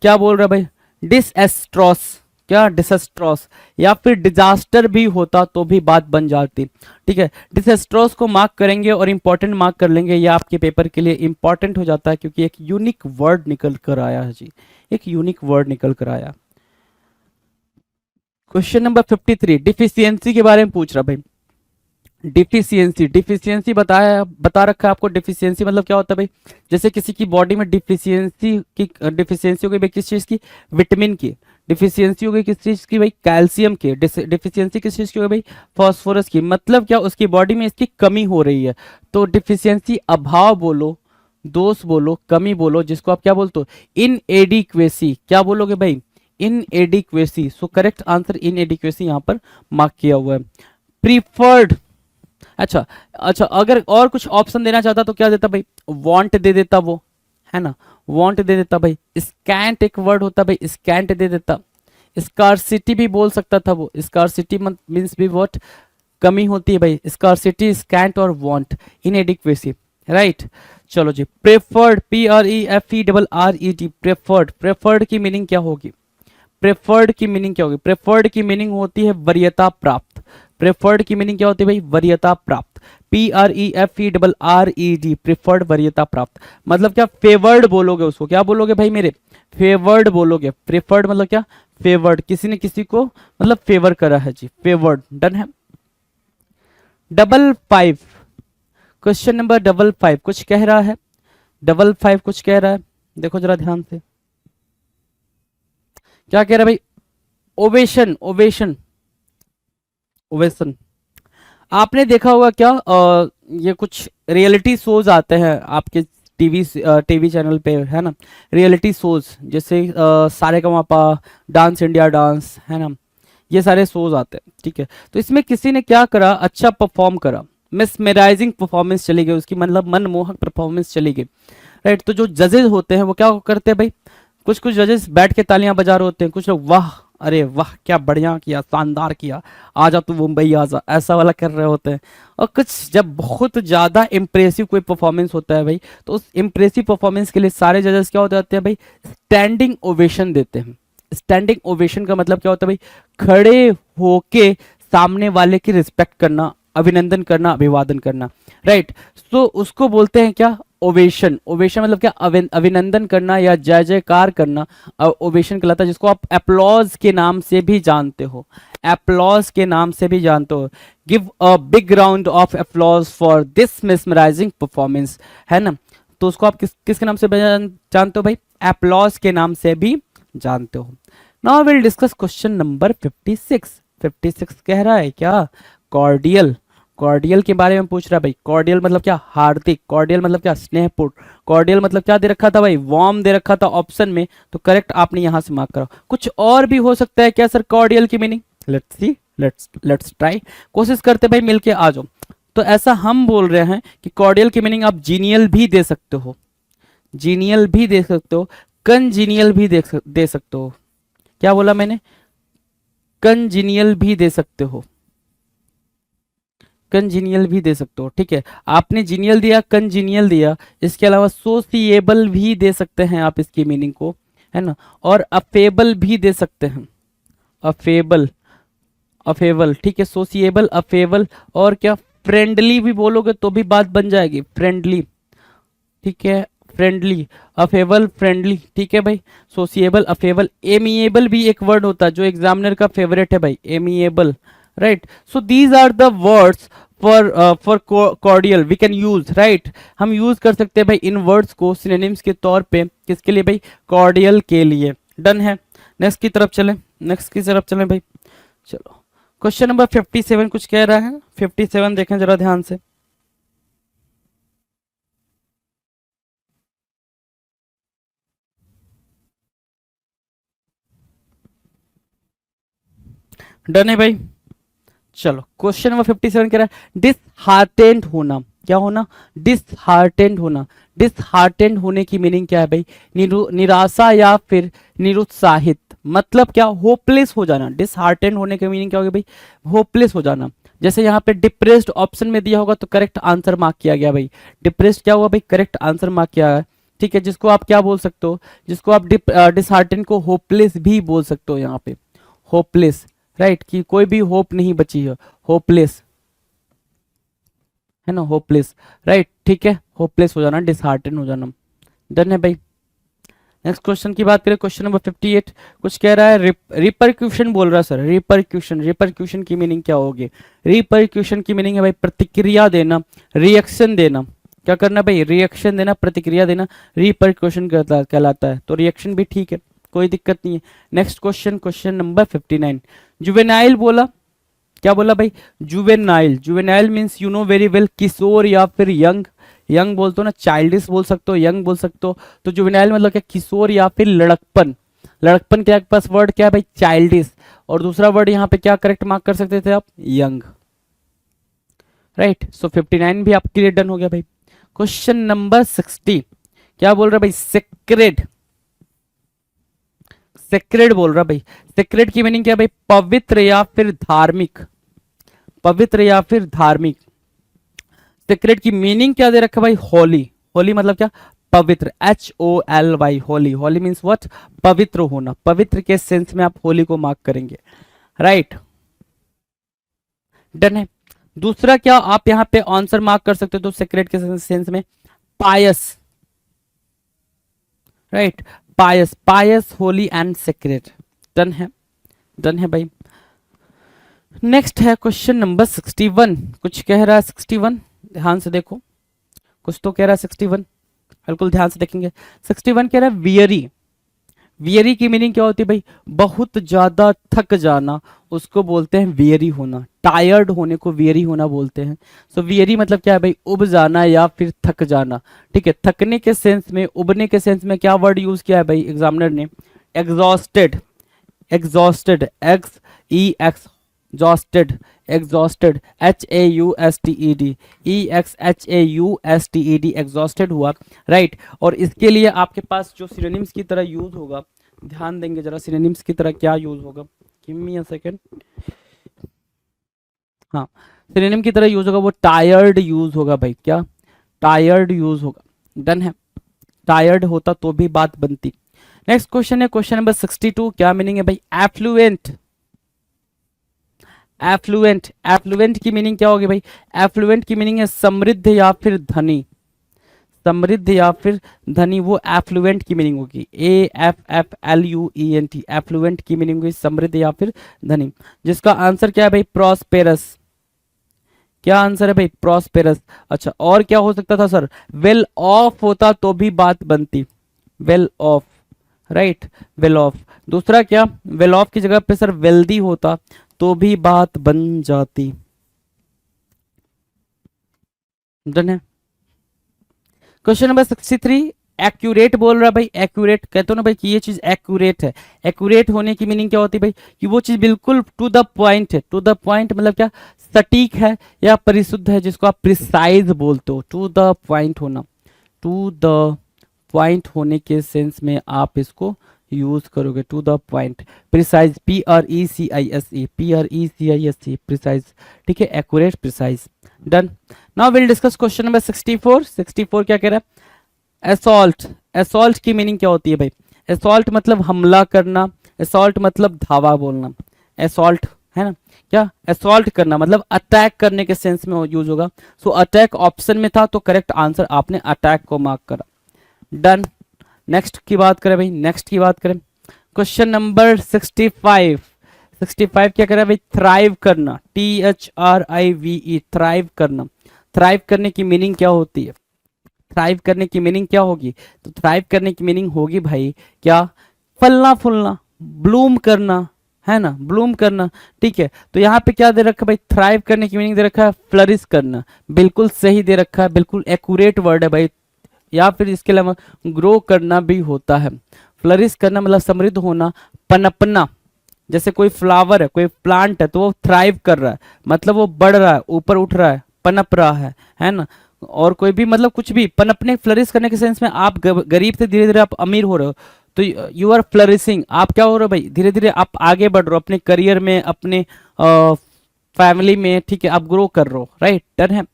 क्या बोल रहा है भाई, डिसएस्ट्रॉस, क्या डिसएस्ट्रॉस, या फिर डिजास्टर भी होता तो भी बात बन जाती। ठीक है, डिसएस्ट्रॉस को मार्क करेंगे और इंपॉर्टेंट मार्क कर लेंगे, ये आपके पेपर के लिए इंपॉर्टेंट हो जाता है क्योंकि एक यूनिक वर्ड निकल कर आया है जी, एक यूनिक वर्ड निकल कर आया। क्वेश्चन नंबर 53, डिफिशियंसी के बारे में पूछ रहा भाई। डिफिशियंसी, डिफिशियंसी बता रखा है आपको। डिफिशियंसी मतलब क्या होता है भाई, जैसे किसी की बॉडी में डिफिशियंसी की, डिफिशियंसी हो गई भाई किस चीज की, विटामिन की। डिफिशियंसी हो गई किस चीज की भाई, कैल्शियम की। डिफिशियंसी किस चीज की हो गई भाई, फास्फोरस की। मतलब क्या, उसकी बॉडी में इसकी कमी हो रही है। तो डिफिशियंसी अभाव बोलो, दोष बोलो, कमी बोलो, जिसको आप क्या बोलते हो, इनएडिक्वेसी। क्या बोलोगे भाई, inadequacy. So correct answer inadequacy यहाँ पर मार्क किया हुआ है। प्रीफर्ड, अच्छा अच्छा, अगर और कुछ ऑप्शन देना चाहता तो क्या देता भाई, वांट दे देता वो, है ना, वांट दे देता भाई। स्कैंट एक वर्ड होता भाई, स्कैंट दे देता। स्कार्सिटी भी बोल सकता था वो, स्कार्सिटी मींस भी व्हाट, कमी होती है भाई। स्कार्सिटी, स्कैंट और वांट, इनएडिक्वेसी, राइट। चलो जी, प्रेफर्ड, PREFERRED, प्रेफर्ड, प्रेफर्ड की मीनिंग क्या होगी, प्रेफर्ड की मीनिंग क्या होगी, प्रेफर्ड की मीनिंग होती है वरीयता प्राप्त। प्रेफर्ड की मीनिंग क्या होती है भाई, वरीयता प्राप्त। PREFERRED, प्रेफर्ड, वरीयता प्राप्त। मतलब क्या, फेवर्ड बोलोगे उसको, क्या बोलोगे भाई मेरे, फेवर्ड बोलोगे। प्रेफर्ड मतलब क्या, फेवर्ड, किसी ने किसी को मतलब फेवर करा है जी, फेवर्ड। डन है। 55, क्वेश्चन नंबर 55 कुछ कह रहा है, 55 कुछ कह रहा है, देखो जरा ध्यान से, क्या कह रहा है भाई, ओवेशन, ओवेशन, ओवेशन। आपने देखा होगा क्या, ये कुछ रियलिटी शोज आते हैं आपके टीवी चैनल पे, है ना, रियलिटी शोज जैसे सारेगामापा, डांस इंडिया डांस, है ना, ये सारे शोज आते हैं। ठीक है, तो इसमें किसी ने क्या करा, अच्छा परफॉर्म करा, मिसमराइजिंग परफॉर्मेंस चली गई उसकी, मतलब मनमोहक परफॉर्मेंस चली गई, राइट। तो जो जजेस होते हैं वो क्या करते हैं भाई, कुछ कुछ जजेस बैठ के तालियां बजा रहे होते हैं, कुछ लोग वाह, अरे वाह क्या बढ़िया किया, शानदार किया, आजा तू मुंबई आजा, ऐसा वाला कर रहे होते हैं। और कुछ जब बहुत ज्यादा इंप्रेसिव कोई परफॉर्मेंस होता है भाई, तो उस इंप्रेसिव परफॉर्मेंस के लिए सारे जजेस क्या हो जाते हैं भाई, स्टैंडिंग ओवेशन देते हैं। स्टैंडिंग ओवेशन का मतलब क्या होता है भाई, खड़े होके सामने वाले की रिस्पेक्ट करना, अभिनंदन करना, अभिवादन करना, राइट। तो उसको बोलते हैं क्या, ओवेशन। ओवेशन मतलब क्या, अभिनंदन करना या जय जयकार करना, ओवेशन कहलाता है, जिसको आप एप्लॉज के नाम से भी जानते हो, एप्लॉज के नाम से भी जानते हो। Give a big round of applause for this mesmerising performance, है ना। तो उसको आप किसके नाम से जानते हो भाई, एप्लॉज के नाम से भी जानते हो। Now will discuss question number 56। 56 कह रहा है क्या, कॉर्डियल, कॉर्डियल के बारे में पूछ रहा है भाई। कॉर्डियल मतलब क्या, हार्दिक। कॉर्डियल मतलब क्या, स्नेहपूर्ण। कॉर्डियल मतलब क्या दे रखा था भाई, वार्म दे रखा था ऑप्शन में, तो करेक्ट आपने यहां से मार्क करा। कुछ और भी हो सकता है क्या सर कॉर्डियल की meaning, let's see, let's try, कोशिश करते भाई मिलके आ जाओ। तो ऐसा हम बोल रहे हैं कि कॉर्डियल की मीनिंग आप जीनियल भी दे सकते हो, जीनियल भी दे सकते हो, कंजीनियल भी दे सकते हो। क्या बोला मैंने, कंजीनियल भी दे सकते हो, कंजीनियल भी दे सकते हो। ठीक है, आपने जीनियल दिया, कंजीनियल दिया, इसके अलावा सोसिएबल भी दे सकते हैं आप इसकी मीनिंग को, है ना, और अफेबल भी दे सकते हैं, अफेबल, अफेबल। ठीक है, सोसिएबल, अफेबल, और क्या, फ्रेंडली भी बोलोगे तो भी बात बन जाएगी, फ्रेंडली। ठीक है, फ्रेंडली, अफेबल, फ्रेंडली। ठीक है भाई, सोसिएबल, अफेबल। एमिएबल भी एक वर्ड होता है जो एग्जामिनर का फेवरेट है भाई, amiable, right. So these are the words for cordial we can use, right, हम यूज कर सकते हैं भाई इन वर्ड्स को सिनोनिम्स के तौर पे, किसके लिए भाई, कॉर्डियल के लिए। डन है। नेक्स्ट की तरफ चलें, नेक्स्ट की तरफ चलें भाई। चलो क्वेश्चन नंबर 57 कुछ कह रहा है। 57 देखें जरा ध्यान से। डन है भाई। चलो क्वेश्चन नंबर 57 कह रहा है डिसहार्टेंड होना, क्या होना, डिसहार्टेंड होना। डिसहार्टेंड होने की मीनिंग क्या है भाई, निराशा या फिर निरुत्साहित, मतलब क्या, होपलेस हो जाना। डिसहार्टेंड होने की मीनिंग क्या होगी भाई, होपलेस हो जाना। जैसे यहाँ पे डिप्रेस्ड ऑप्शन में दिया होगा तो करेक्ट आंसर मार्क किया गया भाई। डिप्रेस्ड क्या हुआ भाई, करेक्ट आंसर मार्क किया है। ठीक है, जिसको आप क्या बोल सकते हो, जिसको आप डिसहार्टेंड को होपलेस भी बोल सकते हो यहाँ पे, होपलेस, राइट, कि कोई भी होप नहीं बची है, होपलेस है ना, होपलेस, राइट, ठीक है, होपलेस हो जाना, डिसहार्टेन हो जाना। डन है भाई। नेक्स्ट क्वेश्चन की बात करें, क्वेश्चन नंबर 58 कुछ कह रहा है रिपरक्यूशन बोल रहा है सर। रिपरक्यूशन, रिपरक्यूशन की मीनिंग क्या होगी, रिपरक्यूशन की मीनिंग है भाई प्रतिक्रिया देना, रिएक्शन देना। क्या करना भाई, रिएक्शन देना, प्रतिक्रिया देना, रिपरक्यूशन कहलाता है। तो रिएक्शन भी ठीक है, कोई दिक्कत नहीं है। Next question, question number 59 juvenile बोला, क्या बोला भाई, juvenile. Juvenile means you know very well, किशोर या फिर यंग, यंग बोलते हो ना, चाइल्डिश बोल सकते हो, यंग बोल सकते हो। तो जुवेनाइल मतलब क्या, किशोर या फिर लड़कपन। लड़कपन के पास वर्ड क्या है भाई, चाइल्डिश, और दूसरा वर्ड यहाँ पे क्या करेक्ट मार्क कर सकते थे आप, यंग, राइट। सो 59 भी आपके लिए डन हो गया भाई। क्वेश्चन नंबर 60 क्या बोल रहा है भाई, सेक्रेड, सेक्रेड बोल रहा भाई। सेक्रेड की मीनिंग क्या है भाई, पवित्र या फिर धार्मिक, पवित्र या फिर धार्मिक। सेक्रेड की मीनिंग क्या दे रखा भाई, होली। होली मतलब क्या, पवित्र, HOLY, Holi. Holi means what, पवित्र होना। पवित्र के सेंस में आप होली को मार्क करेंगे, राइट। डन है। दूसरा क्या आप यहाँ पे आंसर मार्क कर सकते हो तो सेक्रेड के सेंस में, pious, right, pious, pious, holy and sacred. Done है, डन है भाई। नेक्स्ट है क्वेश्चन नंबर 61 कुछ कह रहा है 61, ध्यान से देखो, कुछ तो कह रहा है 61, बिल्कुल ध्यान से देखेंगे। 61 कह रहा है वियरी। वियरी की मीनिंग क्या होती है भाई, बहुत ज्यादा थक जाना, उसको बोलते हैं वियरी होना। टायर्ड होने को वियरी होना बोलते हैं। सो वियरी मतलब क्या है भाई, उब जाना या फिर थक जाना। ठीक है, थकने के सेंस में, उबने के सेंस में क्या वर्ड यूज किया है भाई एग्जामिनर ने, exhausted, exhausted, EX exhausted, exhausted, HAUSTED, EXHAUSTED, exhausted हुआ, राइट। और इसके लिए आपके पास जो सिनोनिम्स की तरह यूज होगा, ध्यान देंगे जरा, सिनोनिम्स की तरह क्या यूज होगा, गिव मी अ सेकंड। हाँ, सिनोनिम की तरह यूज होगा वो टायर्ड यूज होगा भाई, क्या, टायर्ड यूज होगा। डन है, टायर्ड होता तो भी बात बनती। नेक्स्ट क्वेश्चन है क्वेश्चन नंबर 62, क्या मीनिंग है भाई, एफ्लुएंट। एफ्लुएंट, एफ्लुएंट की मीनिंग क्या होगी भाई, एफ्लुएंट की मीनिंग है समृद्ध या फिर धनी, समृद्ध या फिर धनी, वो एफ्लुएंट की मीनिंग होगी, AFFLUENT। एफ्लुएंट की मीनिंग होगी समृद्ध या फिर धनी, जिसका आंसर क्या है भाई, प्रॉस्पेरस। क्या आंसर है भाई, प्रॉस्पेरस। अच्छा, और क्या हो सकता था सर, वेल ऑफ होता तो भी बात बनती, well of, right, well of. दूसरा क्या, वेल ऑफ की जगह पे सर वेल्दी होता तो भी बात बन जाती। डन है। क्वेश्चन नंबर 63 एक्यूरेट बोल रहा है भाई। एक्यूरेट कहते हो ना भाई कि ये चीज एक्यूरेट है। एक्यूरेट होने की मीनिंग क्या होती है भाई, कि वो चीज बिल्कुल टू द पॉइंट है। टू द पॉइंट मतलब क्या, सटीक है या परिशुद्ध है, जिसको आप प्रिसाइज बोलते हो। टू द पॉइंट होना, टू द पॉइंट होने के सेंस में आप इसको यूज करोगे, to the point, precise, PRECISE, PRECISE, precise. ठीक है, accurate, precise. Done. Now will discuss question number 64। 64 क्या कह रहा है, असॉल्ट। असॉल्ट की मीनिंग क्या होती है भाई, असॉल्ट मतलब हमला करना, असॉल्ट मतलब धावा बोलना, असॉल्ट है ना, क्या, असॉल्ट करना मतलब अटैक करने के सेंस में यूज होगा। सो अटैक ऑप्शन में था तो करेक्ट आंसर आपने अटैक को मार्क करा। डन। नेक्स्ट की बात करें भाई, नेक्स्ट की बात करें, क्वेश्चन नंबर 65। 65 क्या कर रहा है भाई, थ्राइव करना, THRIVE, थ्राइव करना। थ्राइव करने की मीनिंग क्या होती है, थ्राइव करने की मीनिंग क्या होगी, तो थ्राइव करने की मीनिंग होगी भाई क्या, फलना फूलना, ब्लूम करना, है ना, ब्लूम करना। ठीक है, तो यहाँ पे क्या दे रखा है भाई, थ्राइव करने की मीनिंग दे रखा है फ्लरिश करना, बिल्कुल सही दे रखा है, बिल्कुल एक्यूरेट वर्ड है भाई। या फिर इसके अलावा ग्रो करना भी होता है। फ्लरिश करना मतलब समृद्ध होना, पनपना, जैसे कोई फ्लावर है, कोई प्लांट है तो वो थ्राइव कर रहा है, मतलब वो बढ़ रहा है, ऊपर उठ रहा है, पनप रहा है ना। और कोई भी मतलब कुछ भी पनपने, फ्लरिश करने के सेंस में आप गरीब से धीरे धीरे आप अमीर हो रहे हो, तो यू आर फ्लरिशिंग, आप क्या हो रहे हो भाई, धीरे धीरे आप आगे बढ़ रहे हो अपने करियर में, अपने फैमिली में, ठीक है, आप ग्रो कर रहे हो, राइट, डन है।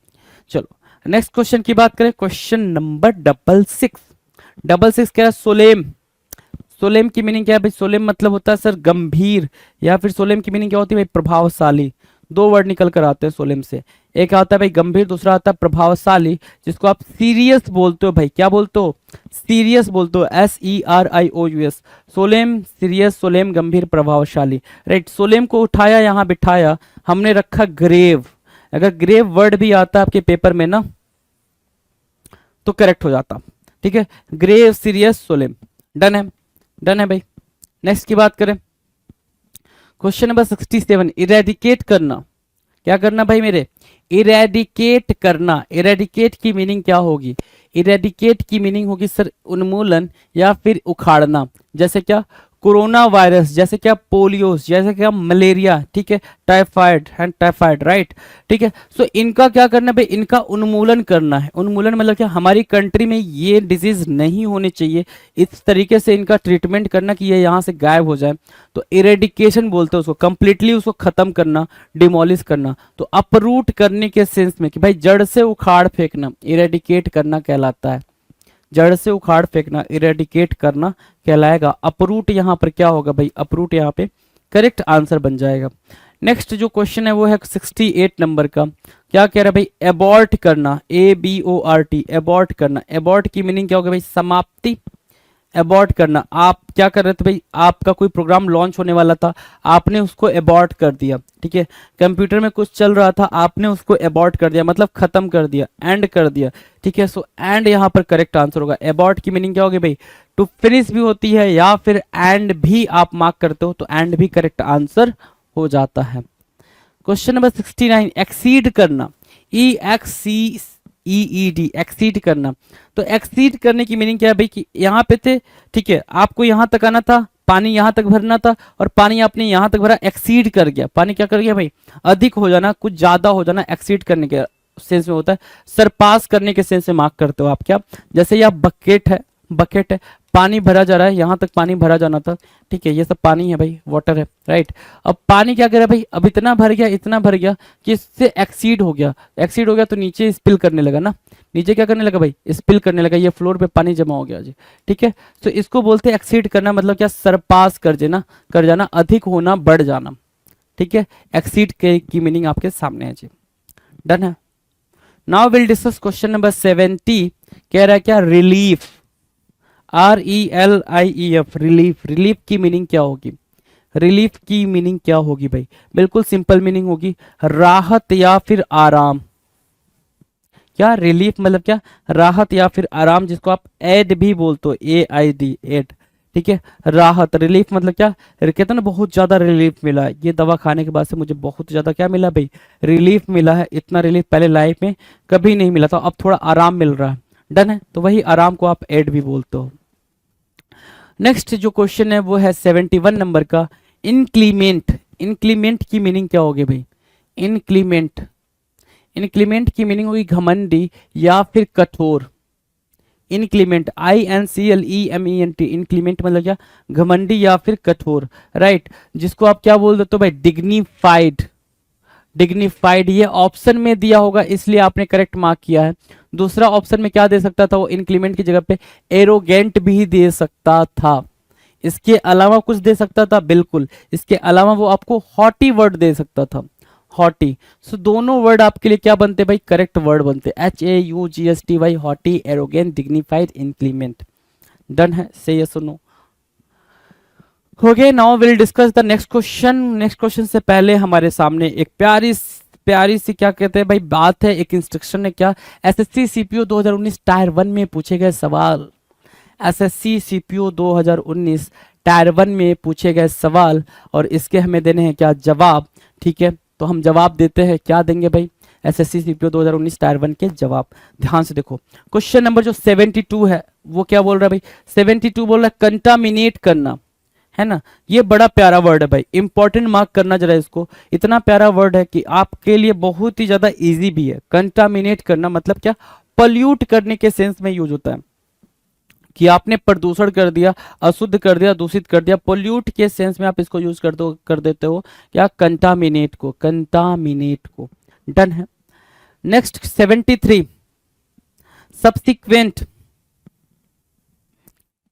चलो नेक्स्ट क्वेश्चन की बात करें, क्वेश्चन नंबर 66। 66 क्या है, सोलेम। सोलेम की मीनिंग क्या है भाई, सोलेम मतलब होता है सर गंभीर, या फिर सोलेम की मीनिंग क्या होती है भाई, प्रभावशाली। दो वर्ड निकल कर आते हैं सोलेम से, एक आता है भाई गंभीर, दूसरा आता है प्रभावशाली, जिसको आप सीरियस बोलते हो भाई, क्या बोलते हो, सीरियस बोलते हो, SERIOUS। सोलेम सीरियस, सोलेम गंभीर, प्रभावशाली, राइट। सोलेम को उठाया, यहाँ बिठाया, हमने रखा ग्रेव। अगर ग्रेव वर्ड भी आता आपके पेपर में ना तो करेक्ट हो जाता, ठीक है, ग्रेव, सीरियस, सोलेम, डन है, डन है भाई। नेक्स्ट की बात करें, क्वेश्चन नंबर 67, इरेडिकेट करना। क्या करना भाई मेरे, इरेडिकेट करना। इरेडिकेट की मीनिंग क्या होगी, इरेडिकेट की मीनिंग होगी सर उन्मूलन या फिर उखाड़ना। जैसे क्या, कोरोना वायरस, जैसे क्या पोलियो, जैसे क्या मलेरिया, ठीक है, टाइफाइड एंड टाइफाइड, राइट, ठीक है। सो इनका क्या करना है भाई, इनका उन्मूलन करना है। उन्मूलन मतलब क्या, हमारी कंट्री में ये डिजीज नहीं होनी चाहिए, इस तरीके से इनका ट्रीटमेंट करना कि ये यहाँ से गायब हो जाए, तो इरेडिकेशन बोलते हैं उसको, कंप्लीटली उसको खत्म करना, डिमोलिश करना। तो अपरूट करने के सेंस में कि भाई जड़ से उखाड़ फेंकना, इरेडिकेट करना कहलाता है। जड़ से उखाड़ फेंकना, इरेडिकेट करना कहलाएगा। अपरूट यहाँ पर क्या होगा भाई, अपरूट यहाँ पे करेक्ट आंसर बन जाएगा। नेक्स्ट जो क्वेश्चन है वो है 68 नंबर का। क्या कह रहा है भाई, एबॉर्ट करना, ABORT, एबॉर्ट करना। एबॉर्ट की मीनिंग क्या होगा भाई, समाप्ति। एबॉर्ट करना, आप क्या कर रहे थे भाई, आपका कोई प्रोग्राम लॉन्च होने वाला था, आपने उसको एबॉर्ट कर दिया, ठीक है। कंप्यूटर में कुछ चल रहा था, आपने उसको एबॉर्ट कर दिया, मतलब खत्म कर दिया, एंड कर दिया, ठीक है। सो एंड यहाँ पर करेक्ट आंसर होगा। एबॉर्ट की मीनिंग क्या होगी भाई, टू फिनिश भी होती है, या फिर एंड भी आप मार्क करते हो तो एंड भी करेक्ट आंसर हो जाता है। क्वेश्चन नंबर 69, एक्सीड करना, EXCEED, एक्सीड करना। तो एक्सीड करने की मीनिंग क्या है भाई, कि यहाँ पे थे, ठीक है, आपको यहाँ तक आना था, पानी यहाँ तक भरना था, और पानी आपने यहाँ तक भरा, एक्सीड कर गया। पानी क्या कर गया भाई, अधिक हो जाना, कुछ ज्यादा हो जाना, एक्सीड करने के सेंस में होता है। सरपास करने के सेंस में मार्क करते हो आप। क्या, जैसे ये बकेट है, बकेट है, पानी भरा जा रहा है, यहाँ तक पानी भरा जाना था, ठीक है, ये सब पानी है भाई, वाटर है, राइट। अब पानी क्या कर रहा है भाई, अब इतना भर गया, इतना भर गया कि इससे एक्सीड हो गया। एक्सीड हो गया तो नीचे स्पिल करने लगा ना, नीचे क्या करने लगा भाई, स्पिल करने लगा, ये फ्लोर पे पानी जमा हो गया जी, ठीक है। तो इसको बोलते हैं एक्सीड करना, मतलब क्या, सरपास कर देना, कर जाना, अधिक होना, बढ़ जाना, ठीक है। एक्सीड की मीनिंग आपके सामने है जी, डन है। Now will discuss question number 70। कह रहा है क्या, रिलीफ, RELIEF, रिलीफ। रिलीफ की मीनिंग क्या होगी, रिलीफ की मीनिंग क्या होगी भाई, बिल्कुल सिंपल मीनिंग होगी, राहत या फिर आराम। क्या, रिलीफ मतलब क्या, राहत या फिर आराम, जिसको आप एड भी बोलते हो, AID, एड, ठीक है। राहत, रिलीफ मतलब क्या, कहते हैं ना बहुत ज्यादा रिलीफ मिला है, ये दवा खाने के बाद से मुझे बहुत ज्यादा क्या मिला भाई, रिलीफ मिला है। इतना रिलीफ पहले लाइफ में कभी नहीं मिला था, अब थोड़ा आराम मिल रहा है, डन है। तो वही आराम को आप एड भी बोलते हो। नेक्स्ट जो क्वेश्चन है वो है 71 नंबर का, इनक्लीमेंट। इनक्लीमेंट की मीनिंग क्या होगी भाई, इनक्लीमेंट, इनक्लीमेंट की मीनिंग होगी घमंडी या फिर कठोर। इनक्लीमेंट, INCLEMENT, इनक्लीमेंट मतलब क्या, घमंडी या फिर कठोर, राइट। जिसको आप क्या बोल देते हो भाई, डिग्निफाइड। डिग्निफाइड ये ऑप्शन में दिया होगा इसलिए आपने करेक्ट मार्क किया है। दूसरा ऑप्शन में क्या दे सकता था वो, इनक्लीमेंट की जगह पे एरोगेंट भी दे सकता था। इसके अलावा कुछ दे सकता था, बिल्कुल, इसके अलावा वो आपको हॉटी वर्ड दे सकता था, हॉटी। सो दोनों वर्ड आपके लिए क्या बनते भाई, करेक्ट वर्ड बनते, HAUGSTY, haughty, arrogant, dignified, inclement, done है, से यस और नो। हो गए। Now will discuss the next question. Next question से पहले हमारे सामने एक प्यारी प्यारी सी क्या कहते हैं भाई बात है, एक इंस्ट्रक्शन है। क्या? एसएससी सीपीओ 2019 टायर 1 में पूछे गए सवाल। एसएससी सीपीओ 2019 टायर 1 में पूछे गए सवाल और इसके हमें देने हैं क्या? जवाब। ठीक है, तो हम जवाब देते हैं। क्या देंगे भाई? एसएससी सीपीओ 2019 टायर 1 के जवाब। ध्यान से देखो, क्वेश्चन नंबर जो 72 है वो क्या बोल रहा है भाई? 72 बोल रहा है कंटामिनेट करना, है ना। ये बड़ा प्यारा वर्ड है भाई, इंपॉर्टेंट मार्क करना जरा इसको। इतना प्यारा वर्ड है कि आपके लिए बहुत ही ज्यादा इजी भी है। कंटामिनेट करना मतलब क्या? पॉल्यूट करने के सेंस में यूज होता है कि आपने प्रदूषण कर दिया, अशुद्ध कर दिया, दूषित कर दिया। पोल्यूट के सेंस में आप इसको यूज कर देते हो क्या? कंटामिनेट को, कंटामिनेट को। डन है। Next 73 subsequent,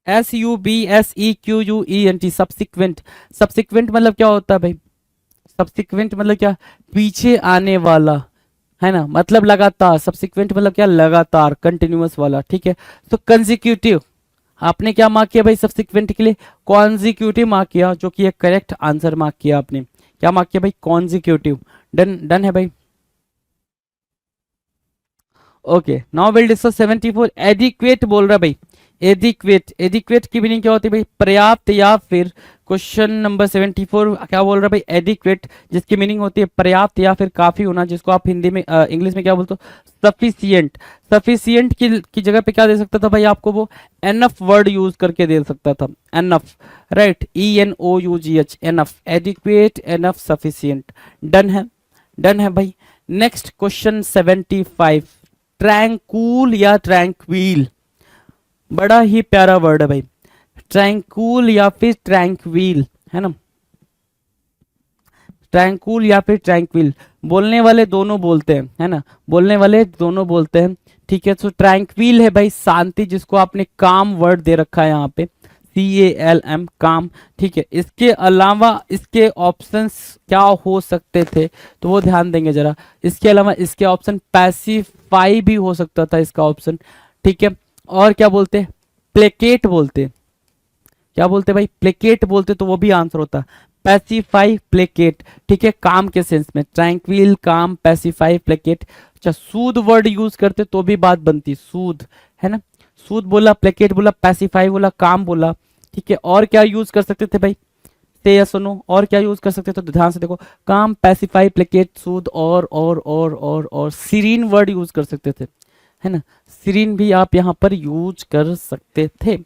SUBSEQUENT, subsequent. Subsequent मतलब क्या होता है भाई? सब्सिक्वेंट मतलब क्या? पीछे आने वाला, है ना, मतलब लगातार। सब्सिक्वेंट मतलब क्या? लगातार, कंटिन्यूअस वाला। ठीक है, तो कंजिक्यूटिव आपने क्या मार्क किया भाई? सब्सिक्वेंट के लिए कॉन्जिक्यूटिव मार्क किया, जो कि एक करेक्ट आंसर मार्क किया आपने। क्या मार्क किया भाई? कॉन्जिक्यूटिव। डन, डन है भाई। Okay, now will discuss 74 adequate बोल रहा है भाई। एडिक्वेट, एडिक्वेट की मीनिंग क्या होती है भाई? पर्याप्त, या फिर क्वेश्चन नंबर 74 क्या बोल रहा है भाई? एडिक्वेट, जिसकी मीनिंग होती है पर्याप्त या फिर काफी होना, जिसको आप हिंदी में इंग्लिश में क्या बोलते हो? सफिशियंट। सफिशियंट की जगह पे क्या दे सकता था भाई आपको? वो एनफ वर्ड यूज करके दे सकता था। Enough, right, ENOUGH, enough, adequate, enough, sufficient. Done है, डन है भाई। नेक्स्ट क्वेश्चन 75 ट्रैंकूल या ट्रैंक्वील, बड़ा ही प्यारा वर्ड है भाई। ट्रैंकूल या फिर ट्रैंक्वील, है ना। ट्रैंकूल या फिर ट्रैंक्विल, बोलने वाले दोनों बोलते हैं, है ना, बोलने वाले दोनों बोलते हैं। ठीक है, तो ट्रैंक्विल है भाई शांति, जिसको आपने काम वर्ड दे रखा है यहाँ पे, CALM, काम। ठीक है, इसके अलावा इसके ऑप्शंस क्या हो सकते थे, तो वो ध्यान देंगे जरा। इसके अलावा इसके ऑप्शन पैसिफाई भी हो सकता था इसका ऑप्शन। ठीक है, और क्या बोलते हैं? प्लेकेट बोलते। क्या बोलते भाई? प्लेकेट बोलते, तो वो भी आंसर होता पैसिफाई, प्लेकेट। ठीक है, काम के सेंस में ट्रैंक्विल, काम, पैसिफाई, प्लेकेट। अच्छा, सूद वर्ड यूज करते तो भी बात बनती, सूद, है ना। सूद बोला, प्लेकेट बोला, पैसिफाई बोला, काम बोला। ठीक है, और क्या यूज कर सकते थे भाई? से या सुनो, और क्या यूज कर सकते थे? तो ध्यान से देखो, काम, पैसिफाई, प्लेकेट, सूद, और सीरीन वर्ड यूज कर सकते थे, है ना। सीरीन भी आप यहाँ पर यूज कर सकते थे।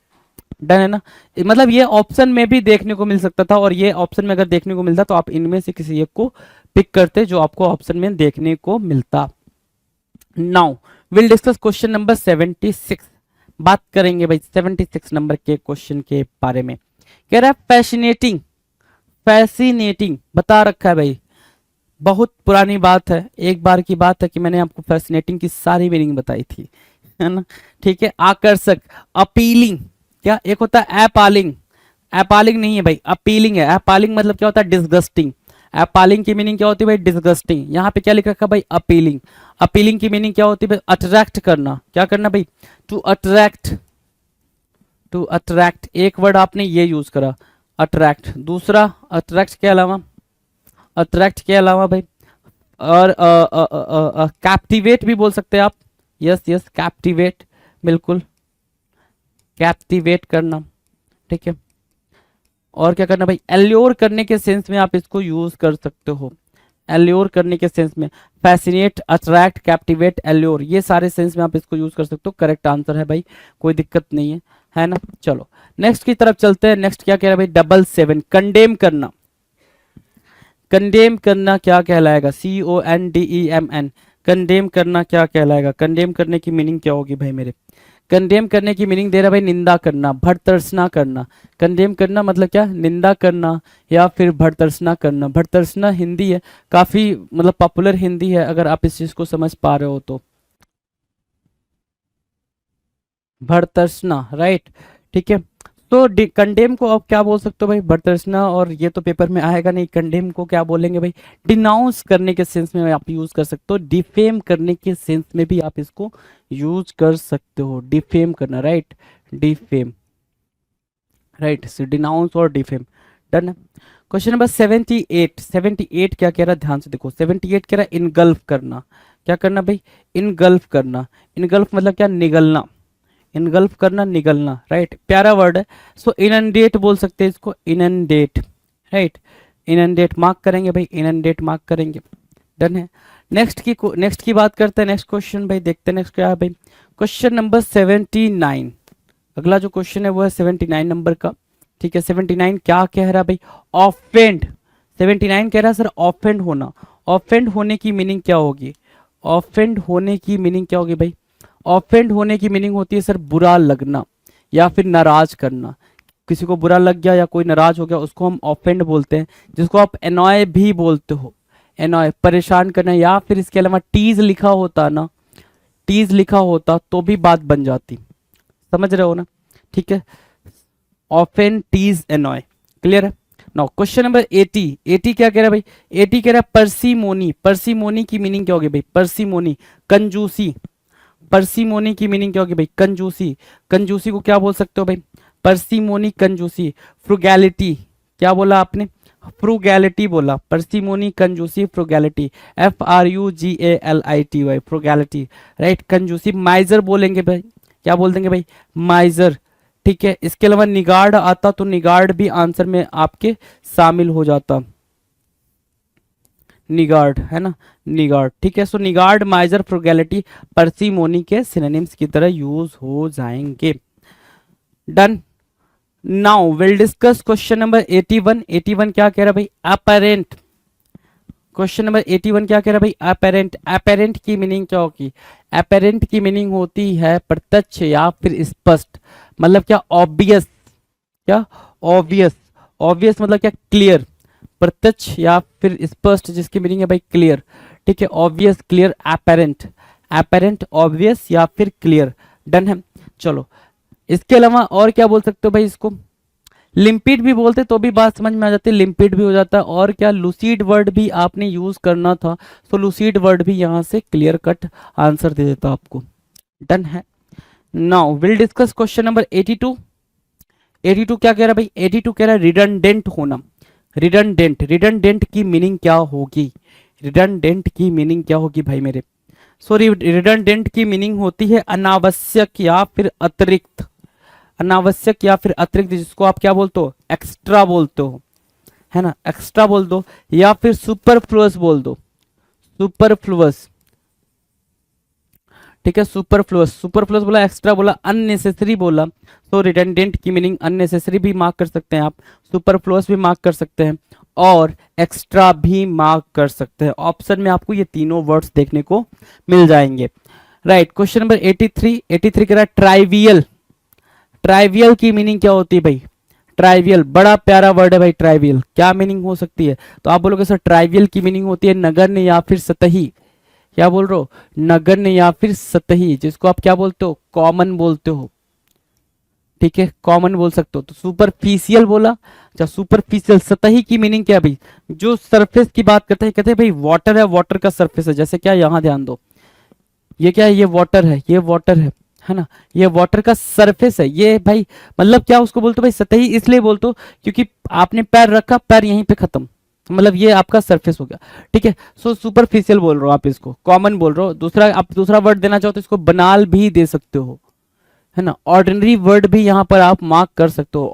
डन है ना। मतलब ये ऑप्शन में भी देखने को मिल सकता था, और ये ऑप्शन में अगर देखने को मिलता तो आप इनमें से किसी एक को पिक करते जो आपको ऑप्शन में देखने को मिलता। Now will discuss question number 76। बात करेंगे भाई 76 नंबर के क्वेश्चन के बारे में। कह रहा है फैसिनेटिंग, फैसिनेटिंग बता रखा है भाई। बहुत पुरानी बात है, एक बार की बात है कि मैंने आपको फैसिनेटिंग की सारी मीनिंग बताई थी, है ना। ठीक है, आकर्षक, अपीलिंग। क्या? एक होता है एपालिंग, एपालिंग नहीं है भाई, अपीलिंग है। एपालिंग मतलब क्या होता है? डिस्गस्टिंग। एपालिंग की मीनिंग क्या होती है भाई? डिस्गस्टिंग। यहाँ पे क्या लिख रखा भाई? अपीलिंग। अपीलिंग की मीनिंग क्या होती है भाई? अट्रैक्ट करना। क्या करना भाई? To attract, to attract. एक वर्ड आपने ये यूज करा, अट्रैक्ट। दूसरा अट्रैक्ट के अलावा, अट्रैक्ट के अलावा भाई, और कैप्टिवेट भी बोल सकते हैं आप। यस यस, कैप्टिवेट, बिल्कुल, कैप्टिवेट करना। ठीक है, और क्या करना भाई? एल्योर करने के सेंस में आप इसको यूज कर सकते हो। एल्योर करने के सेंस में फैसिनेट, अट्रैक्ट, कैप्टिवेट, एल्योर, ये सारे सेंस में आप इसको यूज कर सकते हो। करेक्ट आंसर है भाई, कोई दिक्कत नहीं है ना। चलो नेक्स्ट की तरफ चलते हैं। नेक्स्ट क्या कह रहा है भाई? 77 कंडेम करना। कंडेम करना क्या कहलाएगा? CONDEMN, कंडेम करना क्या कहलाएगा? कंडेम करने की मीनिंग क्या होगी भाई मेरे? कंडेम करने की मीनिंग दे रहा भाई निंदा करना, भर्त्सना करना। कंडेम करना मतलब क्या? निंदा करना या फिर भर्त्सना करना। भर्त्सना हिंदी है, काफी मतलब पॉपुलर हिंदी है, अगर आप इस चीज को समझ पा रहे हो तो। भर्त्सना, राइट। ठीक है, तो कंडेम को आप क्या बोल सकते हो भाई? भर्त्सना, और ये तो पेपर में आएगा नहीं। कंडेम को क्या बोलेंगे भाई? डिनाउंस करने के सेंस में आप यूज कर सकते हो। डिफेम करने के सेंस में भी आप इसको यूज कर सकते हो। डिफेम करना, राइट, डिफेम, राइट, डिनाउंस और डिफेम। डन है। क्वेश्चन नंबर 78, 78 क्या कह रहा है, ध्यान से देखो। 78 कह रहा है इनगल्फ करना। क्या करना भाई, इनगल्फ करना। इनगल्फ मतलब क्या, निगलना। इनगल्फ करना, निगलना, राइट, प्यारा वर्ड है। सो इनंडेट बोल सकते हैं इसको, इनंडेट, राइट, इनंडेट मार्क करेंगे भाई, इनंडेट मार्क करेंगे। डन है। नेक्स्ट की बात करते हैं। नेक्स्ट क्वेश्चन भाई देखते हैं नेक्स्ट क्या है भाई। क्वेश्चन नंबर 79, अगला जो क्वेश्चन है वो है 79 नंबर का। ठीक है, 79 क्या कह रहा है भाई, ऑफेंड। 79 कह रहा है सर ऑफेंड होना। ऑफेंड होने की मीनिंग क्या होगी, ऑफेंड होने की मीनिंग क्या होगी भाई। ऑफेंड होने की मीनिंग होती है सर बुरा लगना या फिर नाराज करना। किसी को बुरा लग गया या कोई नाराज हो गया उसको हम ऑफेंड बोलते हैं, जिसको आप एनॉय भी बोलते हो। एनॉय परेशान करना, या फिर इसके अलावा टीज लिखा होता ना, टीज लिखा होता तो भी बात बन जाती। समझ रहे हो ना, ठीक है। ऑफेंड, टीज, एनॉय, क्लियर है। नाउ क्वेश्चन नंबर 80, 80 क्या कह रहा है भाई, 80 कह रहा है परसीमोनी। परसीमोनी की मीनिंग क्या होगी भाई, परसीमोनी, कंजूसी। परसीमोनी की मीनिंग क्या होगी भाई, कंजूसी। कंजूसी को क्या बोल सकते हो भाई, परसीमोनी, कंजूसी। फ्रुगैलिटी, क्या बोला आपने, फ्रुगैलिटी बोला। परसीमोनी, कंजूसी, फ्रुगैलिटी, FRUGALITY, फ्रुगैलिटी, राइट, कंजूसी। माइजर बोलेंगे भाई, क्या बोल देंगे भाई, माइजर। ठीक है, इसके अलावा निगार्ड आता तो निगार्ड भी आंसर में आपके शामिल हो जाता, निगार्ड है ना, निगार्ड। ठीक है, सो निगार्ड, माइजर, फ्रुगैलिटी, परसीमोनी के सिनोनिम्स की तरह यूज हो जाएंगे। Done. Now will discuss question number 81। 81 क्या कह रहा है भाई, अपरेंट। क्वेश्चन नंबर 81 क्या कह रहा है भाई, अपरेंट। अपरेंट की मीनिंग क्या होगी, अपरेंट की मीनिंग होती है प्रत्यक्ष या फिर स्पष्ट। मतलब क्या, ऑब्वियस, क्या ऑब्वियस। ऑब्वियस मतलब क्या, क्लियर। प्रत्यक्ष या फिर स्पष्ट, जिसकी मीनिंग है भाई क्लियर। ठीक है, obvious, clear, apparent. Apparent, obvious या फिर क्लियर। डन है। चलो, इसके अलावा और क्या बोल सकते हो भाई, इसको लिम्पिड भी बोलते तो भी बात समझ में आ जाती है, लिम्पिड भी हो जाता है। और क्या, लूसीड वर्ड भी आपने यूज करना था, तो लूसीड वर्ड भी यहां से क्लियर कट आंसर दे देता आपको। डन है। Now will discuss question number 82। 82 क्या कह रहा है भाई, 82 कह रहा है रिडंडेंट होना। रिडंडेंट, रिडंडेंट की मीनिंग क्या होगी, रिडंडेंट की मीनिंग क्या होगी भाई मेरे। सॉरी, रिडंडेंट की मीनिंग होती है अनावश्यक या फिर अतिरिक्त। अनावश्यक या फिर अतिरिक्त, जिसको आप क्या बोलते हो, एक्स्ट्रा बोलते हो, है ना, एक्स्ट्रा बोल दो, या फिर सुपरफ्लुअस बोल दो, सुपरफ्लुअस। ठीक है, सुपरफ्लुअस, सुपरफ्लुअस बोला, एक्स्ट्रा बोला, अननेसेसरी बोला। तो रिडंडेंट की मीनिंग अननेसेसरी भी मार्क कर सकते हैं आप, सुपरफ्लुअस भी मार्क कर सकते हैं, और एक्स्ट्रा भी मार्क कर सकते हैं। ऑप्शन में आपको ये तीनों वर्ड्स देखने को मिल जाएंगे। Right, question number 83। 83 कह रहा है ट्राइवियल। ट्राइवियल की मीनिंग क्या होती है भाई, ट्राइवियल, बड़ा प्यारा वर्ड है भाई ट्राइवियल। क्या मीनिंग हो सकती है, तो आप बोलोगे सर ट्राइवियल की मीनिंग होती है नगण्य या फिर सतही। क्या बोल रहे हो, नगण्य या फिर सतही, जिसको आप क्या बोलते हो, कॉमन बोलते हो। ठीक है, कॉमन बोल सकते हो। तो सुपरफिशियल बोला, अच्छा सुपरफिशियल। सतही की मीनिंग क्या है भाई, जो सरफेस की बात करते हैं, कहते हैं भाई वाटर है, वाटर का सरफेस है। जैसे क्या, यहां ध्यान दो, ये क्या है, ये वाटर है, ये वाटर है ना, ये वाटर का सरफेस है ये भाई। मतलब क्या उसको बोलते हो भाई, सतही इसलिए बोलते हो क्योंकि आपने पैर रखा, पैर यहीं पे खत्म, मतलब ये आपका सरफेस हो गया। ठीक है, सो सुपरफिशियल बोल रहे हो आप, इसको कॉमन बोल रहे हो। दूसरा, आप दूसरा वर्ड देना चाहो तो इसको बनाल भी दे सकते हो, है ना। ऑर्डिनरी वर्ड भी यहाँ पर आप मार्क कर सकते हो,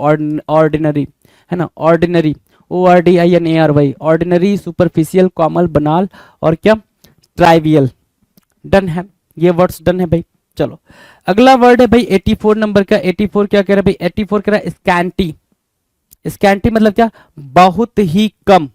ऑर्डिनरी, है ना, ordinary, ORDINARY, ordinary, superficial, common, बनाल, और क्या, ट्राइवियल। डन है, ये वर्ड्स डन है भाई। चलो, अगला वर्ड है भाई 84 नंबर का। 84 क्या कह रहा है भाई, 84 कह रहा है स्कैंटी। स्कैंटी मतलब क्या, बहुत ही कम,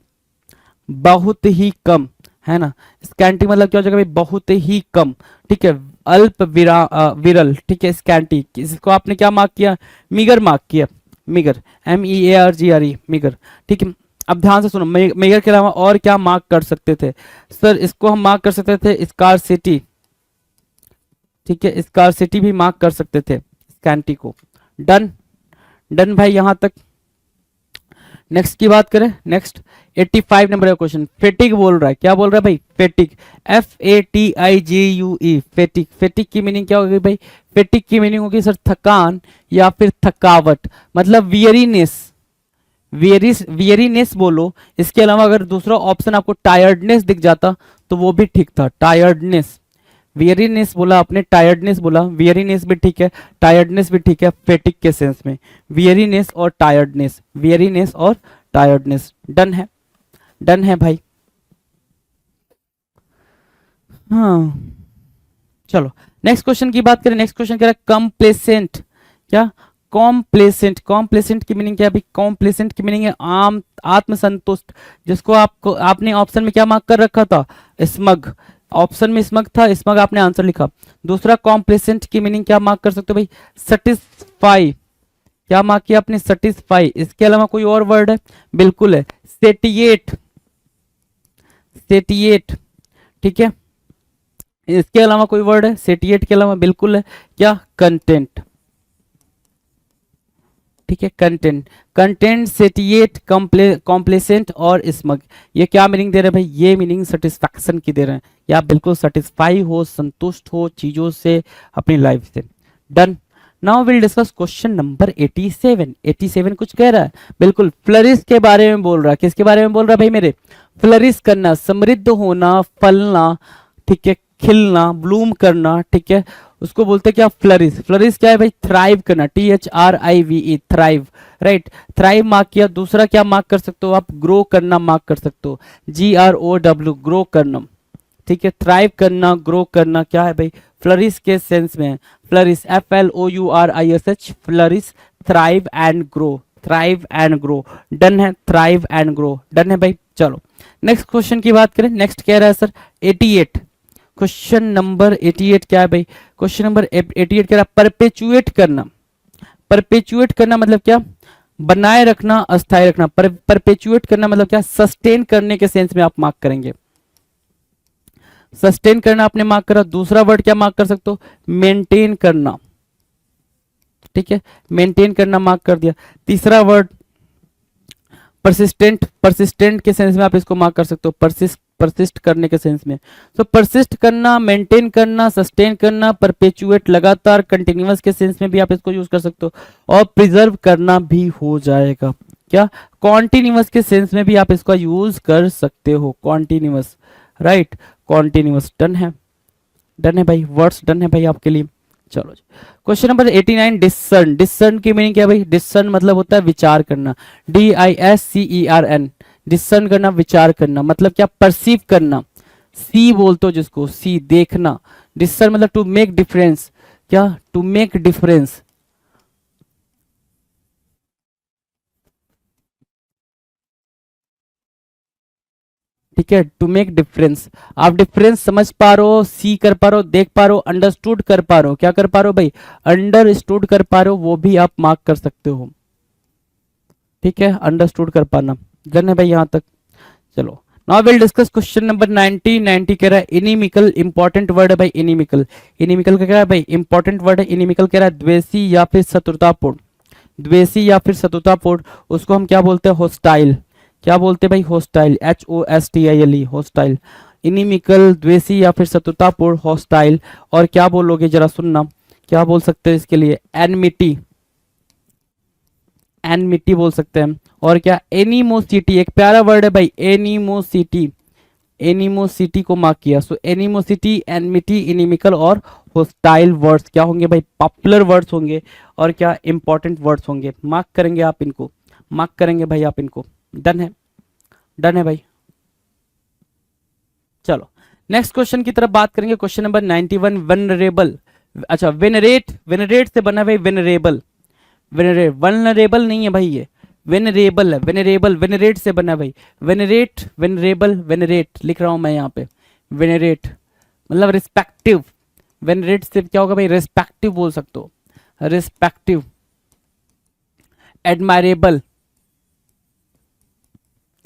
बहुत ही कम, है ना। स्कैंटी मतलब क्या हो जाएगा भाई, बहुत ही कम। ठीक है, अल्प विरल। ठीक है, स्कैंटी, इसको आपने क्या मार्क किया, मीगर मार्क किया, मीगर, MEARGRE, मीगर। ठीक है, अब ध्यान से सुनो, मीगर के अलावा और क्या मार्क कर सकते थे सर, इसको हम मार्क कर सकते थे स्कार्सिटी। ठीक है, स्कार्सिटी भी मार्क कर सकते थे स्कैंटी को। डन, डन भाई यहां तक। नेक्स्ट की बात करें, नेक्स्ट 85 नंबर का क्वेश्चन, फेटिक बोल रहा है। क्या बोल रहा है भाई, फेटिक, FATIGUE, फेटिक। फेटिक की मीनिंग क्या होगी भाई, फेटिक की मीनिंग होगी सर थकान या फिर थकावट, मतलब वियरीनेस, वियरीनेस बोलो, इसके अलावा अगर दूसरा ऑप्शन आपको टायर्डनेस दिख जाता तो वो भी ठीक था, टायर्डनेस। वियरीनेस बोला आपने, टायर्डनेस बोला, वियरीनेस भी ठीक है, टायर्डनेस भी ठीक है, फेटिक के सेंस में, वियरीनेस और टायर्डनेस, वियरीनेस और टायर्डनेस। डन है, डन है भाई। हाँ चलो नेक्स्ट क्वेश्चन की बात करें। नेक्स्ट क्वेश्चन कह रहा है कॉम्प्लेसेंट। क्या? कॉम्प्लेसेंट। कॉम्प्लेसेंट की मीनिंग क्या है भाई? कॉम्प्लेसेंट की मीनिंग है आम आत्मसंतुष्ट, जिसको आपको आपने ऑप्शन में क्या मार्क कर रखा था? स्मग। ऑप्शन में स्मग था, स्मग आपने आंसर लिखा। दूसरा कॉम्प्लेसेंट की मीनिंग क्या मार्क कर सकते हो भाई? सेटिस्फाई। क्या मार्क किया आपने? सेटिस्फाई। इसके अलावा कोई और वर्ड है? बिल्कुल है, सेटिएट। सेटिएट, ठीक है। इसके अलावा कोई वर्ड है? सेटिएट के अलावा बिल्कुल है, क्या? कंटेंट, ठीक है, कंटेंट। कंटेंट, सेटिएट, कॉम्प्लेसेंट और स्मग, ये क्या मीनिंग दे रहे हैं भाई? ये मीनिंग सेटिस्फैक्शन की दे रहे हैं, या आप बिल्कुल सेटिस्फाई हो, संतुष्ट हो चीजों से, अपनी लाइफ से। Done. Now will discuss question number 87। 87 कुछ कह रहा है, बिल्कुल फ्लरिश के बारे में बोल रहा है। किसके बारे में बोल रहा है भाई मेरे? फ्लरिश करना, समृद्ध होना, फलना, ठीक है, खिलना, ब्लूम करना, ठीक है, उसको बोलते हैं क्या? फ्लरिश। फ्लरिश क्या है भाई? थ्राइव करना, THRIVE, thrive, right. Thrive mark किया। दूसरा क्या मार्क कर सकते हो आप? ग्रो करना मार्क कर सकते हो, GROW, ग्रो करना, ठीक है। थ्राइव करना, ग्रो करना क्या है भाई? फ्लरिश के सेंस में है। Flourish, FLOURISH, flourish, thrive and grow, thrive and grow. Done है, थ्राइव एंड ग्रो, डन है भाई। चलो नेक्स्ट क्वेश्चन की बात करें। नेक्स्ट कह रहा है सर 88, क्वेश्चन नंबर 88 क्या है भाई? क्वेश्चन नंबर 88 कह रहा है परपेचुएट करना। परपेचुएट करना मतलब क्या? बनाए रखना, अस्थायी रखना। परपेचुएट करना मतलब क्या? सस्टेन करने के सेंस में आप मार्क करेंगे। सस्टेन करना आपने मार्क करा। दूसरा वर्ड क्या मार्क कर सकते हो? मेंटेन करना, ठीक है, मेंटेन करना मार्क कर दिया। तीसरा वर्ड परसिस्टेंट। परसिस्टेंट के सेंस में आप इसको मार्क कर सकते हो, परसिस्ट करने के सेंस में। तो परसिस्ट करना, मेंटेन करना, सस्टेन करना, परपेचुएट, लगातार, कंटिन्यूअस के सेंस में भी आप इसको यूज कर सकते हो, और प्रिजर्व करना भी हो जाएगा। क्या? कॉन्टिन्यूअस के सेंस में भी आप इसका यूज कर सकते हो, कॉन्टिन्यूअस, राइट, कॉन्टिन्यूअस। डन है, डन है भाई, वर्ड्स डन है भाई आपके लिए। चलो क्वेश्चन नंबर 89, डिसर्न। डिसर्न की मीनिंग क्या है भाई? डिसर्न मतलब होता है विचार करना, DISCERN, डिसर्न करना, विचार करना, मतलब क्या? परसीव करना, सी बोलते हो जिसको, सी, देखना। डिसर्न मतलब टू मेक डिफरेंस, क्या? टू मेक डिफरेंस, ठीक है, टू मेक डिफरेंस। आप डिफरेंस समझ पा रहे हो, सी कर पा रहे हो, देख पा रहे हो, अंडरस्टूड कर पा रहे हो, क्या कर पा रहे हो भाई? अंडरस्टूड कर पा रहे हो, वो भी आप मार्क कर सकते हो, ठीक है, अंडरस्टूड कर पाना। डन है भाई यहां तक। चलो now will discuss question number 90। 90 कह रहा है इनिमिकल, इंपॉर्टेंट वर्ड है भाई इनिमिकल। इनिमिकल का क्या है भाई? इंपॉर्टेंट वर्ड है। इनिमिकल कह रहा है द्वेषी या फिर शत्रुतापूर्ण, द्वेषी या फिर शत्रुतापूर्ण, उसको हम क्या बोलते हैं? होस्टाइल। क्या बोलते हैं भाई? Hostile, HOSTILE, hostile. इनिमिकल, द्वेषी या फिर शत्रुतापूर्ण, होस्टाइल। और क्या बोलोगे जरा सुनना, क्या बोल सकते हैं इसके लिए? एनमिटी, एनमिटी बोल सकते हैं। और क्या? एनिमोसिटी, एक प्यारा वर्ड है भाई, एनिमोसिटी, एनिमोसिटी को मार्क किया। सो एनिमोसिटी, एनमिटी, इनिमिकल और होस्टाइल वर्ड्स क्या होंगे भाई? पॉपुलर वर्ड्स होंगे, और क्या? इंपॉर्टेंट वर्ड्स होंगे। मार्क करेंगे आप इनको, मार्क करेंगे भाई आप इनको। डन है, डन है भाई। चलो नेक्स्ट क्वेश्चन की तरफ बात करेंगे। Question number 91, venerable. अच्छा, वेनरेट, वेनरेट से बना भाई वेनरेबल। वेनरेट, वनरेबल नहीं है भाई, ये वेनरेबल है, वेनरेबल, वेनरेट से बना भाई। वेनरेट, वेनरेबल, वेनरेट लिख रहा हूं मैं यहाँ पे। वेनरेट मतलब रिस्पेक्टिव। वेनरेट से क्या होगा भाई? रिस्पेक्टिव बोल सकते हो, रिस्पेक्टिव। एडमायरेबल,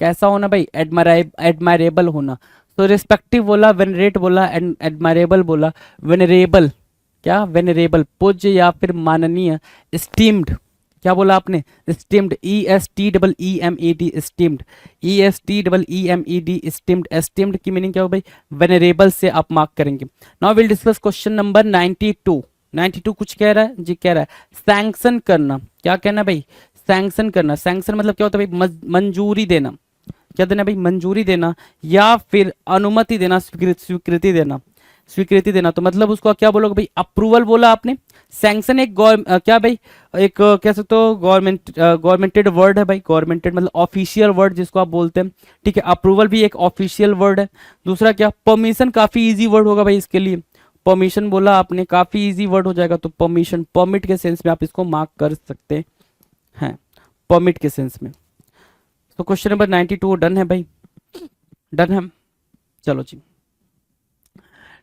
कैसा होना भाई? एडमायरेबल होना। तो रिस्पेक्टिव बोला, वेनरेट बोला, एडमायरेबल बोला, वेनरेबल, क्या? वेनरेबल, पूज्य या फिर माननीय। स्टीम्ड, क्या बोला आपने? Steamed, ESTEEMED, steamed, ESTEEMED, steamed. Steamed की मीनिंग क्या हो भाई? वेनरेबल से आप मार्क करेंगे। Now will discuss question number 92। 92 कुछ कह रहा है जी, कह रहा है सैंक्शन करना। क्या कहना भाई? सैंक्शन करना, सैंक्शन मतलब क्या होता है भाई, मंजूरी देना, क्या देना भाई, मंजूरी देना, या फिर अनुमति देना, स्वीकृति देना, स्वीकृति देना। तो मतलब उसको क्या बोलोगे भाई, अप्रूवल बोला आपने। सैंक्शन एक क्या भाई, एक कह सकते हो गवर्नमेंटेड वर्ड है भाई, गवर्नमेंटेड मतलब ऑफिशियल वर्ड जिसको आप बोलते हैं, ठीक है। अप्रूवल भी एक ऑफिशियल वर्ड है। दूसरा क्या, परमिशन, काफी इजी वर्ड होगा भाई इसके लिए, परमिशन बोला आपने, काफी इजी वर्ड हो जाएगा। तो परमिशन, परमिट के सेंस में आप इसको मार्क कर सकते हैं, परमिट के सेंस में। तो क्वेश्चन नंबर 92 डन है भाई, डन है। चलो जी,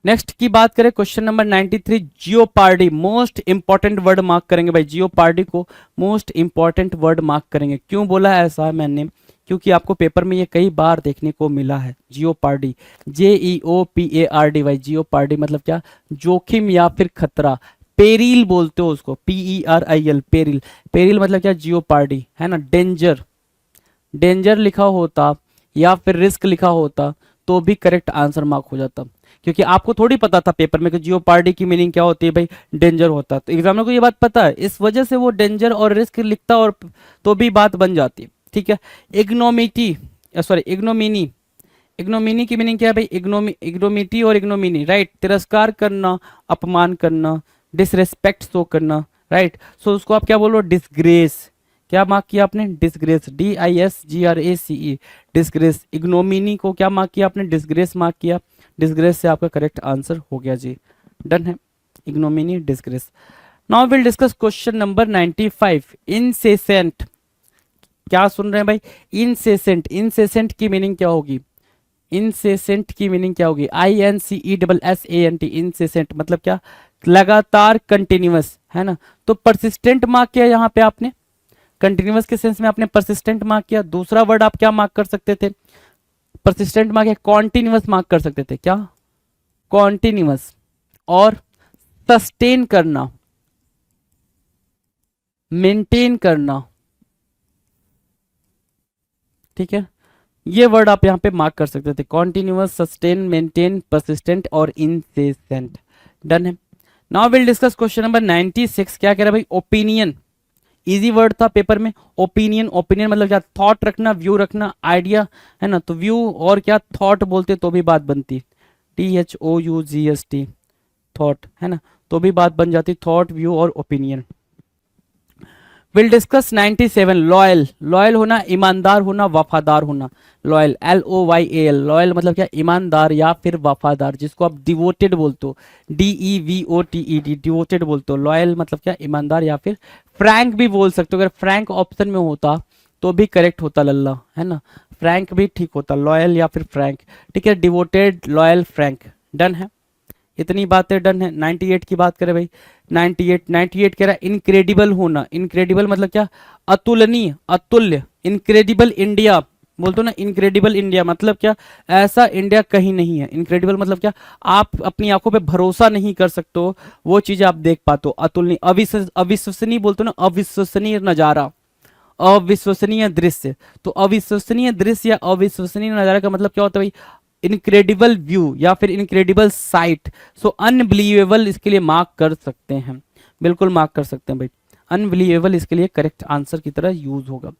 नेक्स्ट की बात करें, question number 93, jeopardy, most important word mark करेंगे भाई, जियोपार्डी को मोस्ट इंपॉर्टेंट वर्ड मार्क करेंगे। क्यों बोला है ऐसा मैंने, क्योंकि आपको पेपर में ये कई बार देखने को मिला है। जियोपार्डी, JEOPARD भाई, जियोपार्डी मतलब क्या, जोखिम या फिर खतरा, पेरिल बोलते हो उसको, PERIL, पेरिल, पेरिल मतलब क्या, जियोपार्डी है ना। डेंजर, डेंजर लिखा होता या फिर रिस्क लिखा होता तो भी करेक्ट आंसर मार्क हो जाता, क्योंकि आपको थोड़ी पता था पेपर में कि जियोपार्डी की मीनिंग क्या होती है भाई, डेंजर होता। तो एग्जामिनर को ये बात पता है, इस वजह से वो डेंजर और रिस्क लिखता और तो भी बात बन जाती, ठीक है। इग्नोमिटी, सॉरी इग्नोमिनी, इग्नोमिनी की मीनिंग क्या है भाई, इग्नोमिटी और इग्नोमिनी, राइट, तिरस्कार करना, अपमान करना, डिसरेस्पेक्ट शो करना, राइट। सो उसको आप क्या बोलो, डिसग्रेस। क्या मार्क किया आपने, डिसग्रेस, DISGRACE, डिसग्रेस। इग्नोमिनी को क्या मार्क किया आपने, डिसग्रेस मार्क किया, डिसग्रेस से आपका करेक्ट आंसर हो गया जी, डन है, ignominy, disgrace. Now will discuss question number 95, incessant. क्या सुन रहे हैं भाई, इनसेसेंट, इनसेसेंट की मीनिंग क्या होगी, इनसेसेंट की मीनिंग क्या होगी, INCESSANT, इनसेसेंट मतलब क्या, लगातार, कंटिन्यूअस, है ना। तो परसिस्टेंट मार्क किया यहाँ पे आपने, कंटिन्यूअस के सेंस में आपने परसिस्टेंट मार्क किया। दूसरा वर्ड आप क्या मार्क कर सकते थे, परसिस्टेंट मार्क या कॉन्टिन्यूअस मार्क कर सकते थे, क्या, कॉन्टिन्यूअस। और सस्टेन करना, मेंटेन करना, ठीक है, ये वर्ड आप यहां पे मार्क कर सकते थे, कॉन्टिन्यूअस, सस्टेन, मेंटेन, परसिस्टेंट और इंसेसेंट, डन है। Now will discuss question number 96। क्या कह रहा है भाई, ओपिनियन, इजी वर्ड था पेपर में, ओपिनियन, ओपिनियन मतलब क्या, थॉट रखना, व्यू रखना, आइडिया, है ना। तो व्यू और क्या, थॉट बोलते तो भी बात बनती, THOUGHT, थॉट, है ना, तो भी बात बन जाती, थॉट, व्यू और opinion. Will discuss 97, loyal, loyal होना, ईमानदार होना, वफादार होना, लॉयल, LOYAL, लॉयल मतलब क्या, ईमानदार या फिर वफादार, जिसको आप डिवोटेड बोलते हो, DEVOTED, डिवोटेड बोलते हो। लॉयल मतलब क्या, ईमानदार या फिर फ्रैंक भी बोल सकते हो, अगर फ्रैंक ऑप्शन में होता तो भी करेक्ट होता लल्ला, है ना, फ्रैंक भी ठीक होता, लॉयल या फिर फ्रैंक, ठीक है, डिवोटेड, लॉयल, फ्रैंक, डन है, इतनी बातें डन है। 98 की बात करें भाई, 98 कह रहा है इनक्रेडिबल होना, इनक्रेडिबल मतलब क्या, अतुलनीय, अतुल्य, इनक्रेडिबल इंडिया बोलते हो ना, इनक्रेडिबल इंडिया मतलब क्या, ऐसा इंडिया कहीं नहीं है। इनक्रेडिबल मतलब क्या, आप अपनी आंखों पे भरोसा नहीं कर सकते हो, वो चीज आप देख पाते हो। अतुलनीय, अविश्वसनीय बोलते हो ना, अविश्वसनीय नजारा, अविश्वसनीय दृश्य। तो अविश्वसनीय दृश्य या अविश्वसनीय नजारा का मतलब क्या होता है भाई, इनक्रेडिबल व्यू या फिर इनक्रेडिबल साइट। सो अनबिलीवेबल इसके लिए मार्क कर सकते हैं, बिल्कुल मार्क कर सकते हैं भाई, अनबिलीवेबल इसके लिए करेक्ट आंसर की तरह यूज होगा।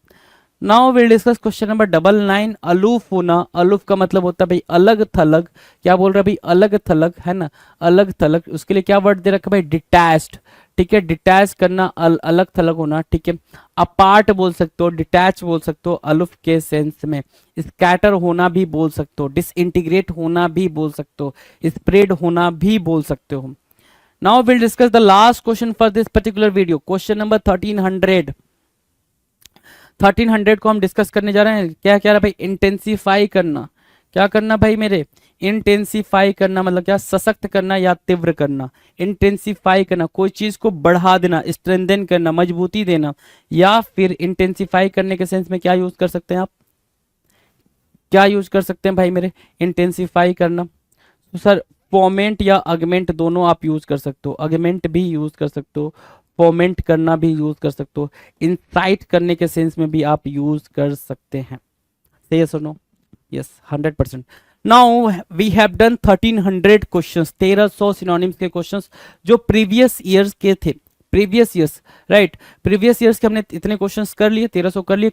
Now will discuss question number 99, aloof होना, अलूफ का मतलब होता है भाई अलग थलग, क्या बोल रहा है भाई, अलग थलग, है ना, अलग थलग। उसके लिए क्या वर्ड दे रखा है भाई, डिटैच्ड, ठीक है, डिटैच करना, अलग थलग होना, ठीक है। अपार्ट बोल सकते हो, डिटैच बोल सकते हो अलूफ के सेंस में, स्कैटर होना भी बोल सकते हो, डिसइंटीग्रेट होना भी बोल सकते हो, स्प्रेड होना भी बोल सकते हो। Now will discuss the last question for this particular video, question number 1300। 1300 को हम डिस्कस करने जा रहे हैं। क्या कह रहा है भाई, इंटेंसिफाई करना, क्या करना भाई मेरे, इंटेंसिफाई करना मतलब क्या, सशक्त करना या तीव्र करना। इंटेंसिफाई करना, कोई चीज को बढ़ा देना, स्ट्रेंथन करना, मजबूती देना, या फिर इंटेंसिफाई करने के सेंस में क्या यूज कर सकते हैं आप, क्या यूज कर सकते हैं भाई मेरे, इंटेंसिफाई करना। तो सर फोमेंट या अगमेंट दोनों आप यूज कर सकते हो, अगमेंट भी यूज कर सकते हो, फोमेंट करना भी यूज कर सकते हो, इंसाइट करने के सेंस में भी आप यूज कर सकते हैं। सही है सुनो, yes 100%। Now we have done 1300 questions, 1300 synonyms के क्वेश्चंस जो प्रीवियस ईयर्स के थे, previous years, right, previous years के हमने इतने क्वेश्चंस कर लिए, 1300 कर लिए।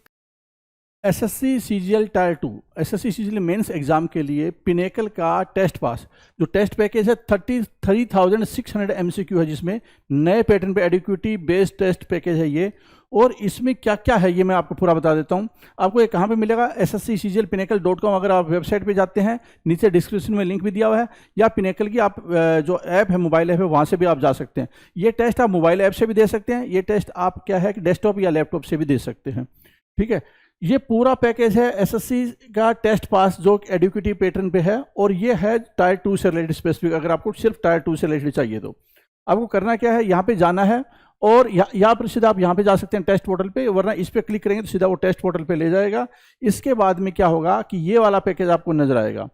SSC CGL tier 2 SSC CGL mains exam के लिए पिनेकल का टेस्ट पास जो टेस्ट पैकेज है 33,600 एमसीक्यू है, जिसमें नए पैटर्न पे एडिक्विटी बेस्ड टेस्ट पैकेज है ये। और इसमें क्या क्या है ये मैं आपको पूरा बता देता हूँ। आपको ये कहाँ पे मिलेगा, ssccglpinnacle.com। अगर आप वेबसाइट पे जाते हैं, नीचे डिस्क्रिप्शन में लिंक भी दिया हुआ है, या पिनेकल की आप जो ऐप है, मोबाइल ऐप है, वहाँ से भी आप जा सकते हैं। ये टेस्ट आप मोबाइल ऐप से भी दे सकते हैं, ये टेस्ट आप क्या है कि डेस्कटॉप या लैपटॉप से भी दे सकते हैं। ठीक है, ये पूरा पैकेज है एसएससी का टेस्ट पास जो एडिक्विटी पैटर्न पे है, और ये है टायर 2 से रिलेटेड स्पेसिफिक। अगर आपको सिर्फ टायर 2 से रिलेटेड चाहिए तो आपको करना क्या है, यहाँ पे जाना है और यहाँ पर सीधा आप यहाँ पे जा सकते हैं टेस्ट पोर्टल पे, वरना इस पर क्लिक करेंगे तो सीधा वो टेस्ट पोर्टल पे ले जाएगा। इसके बाद में क्या होगा कि ये वाला पैकेज आपको नजर आएगा।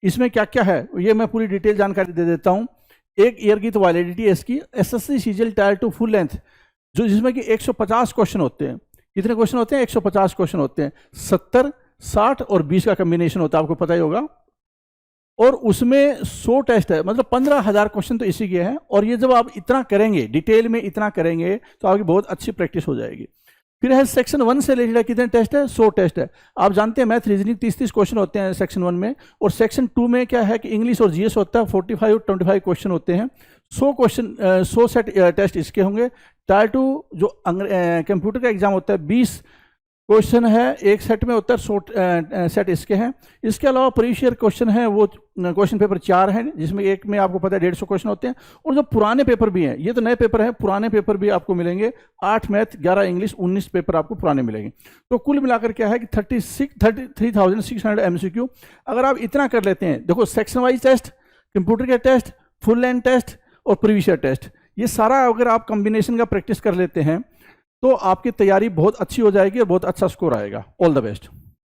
इसमें क्या क्या है ये मैं पूरी डिटेल जानकारी दे देता हूँ। 1 ईयर की तो वैलिडिटी है इसकी। SSC CGL tier 2 full length जो जिसमें कि 150 क्वेश्चन होते हैं। कितने क्वेश्चन होते हैं? 150 क्वेश्चन होते हैं। 70, 60 और 20 का कॉम्बिनेशन होता है, आपको पता ही होगा। और उसमें 100 टेस्ट है, मतलब 15,000 क्वेश्चन तो इसी के हैं। और ये जब आप इतना करेंगे, डिटेल में इतना करेंगे, तो आपकी बहुत अच्छी प्रैक्टिस हो जाएगी। फिर है सेक्शन 1 से रिलेटेड कितने टेस्ट है? 100 टेस्ट है। आप जानते हैं मैथ रीजनिंग 30-30 क्वेश्चन होते हैं सेक्शन 1 में, और सेक्शन 2 में क्या है कि इंग्लिश और जीएस होता है, 45 और 25 क्वेश्चन होते हैं। 100 क्वेश्चन 100 सेट टेस्ट इसके होंगे। टायर 2 जो कंप्यूटर का एग्जाम होता है 20 क्वेश्चन है एक सेट में, होता है 100 सेट इसके हैं। इसके अलावा प्रीवियस ईयर क्वेश्चन है वो क्वेश्चन पेपर 4 हैं, जिसमें एक में आपको पता है 150 क्वेश्चन होते हैं। और जो पुराने पेपर भी हैं, ये तो नए पेपर हैं, पुराने पेपर भी आपको मिलेंगे। 8 मैथ, 11 इंग्लिश, 19 पेपर आपको पुराने मिलेंगे। तो कुल मिलाकर क्या है कि 33,600 एमसीक्यू। अगर आप इतना कर लेते हैं, देखो सेक्शन वाइज टेस्ट, कंप्यूटर के टेस्ट, फुल लेंथ टेस्ट और प्रीवियस ईयर टेस्ट, ये सारा अगर आप कॉम्बिनेशन का प्रैक्टिस कर लेते हैं तो आपकी तैयारी बहुत अच्छी हो जाएगी और बहुत अच्छा स्कोर आएगा। All the best.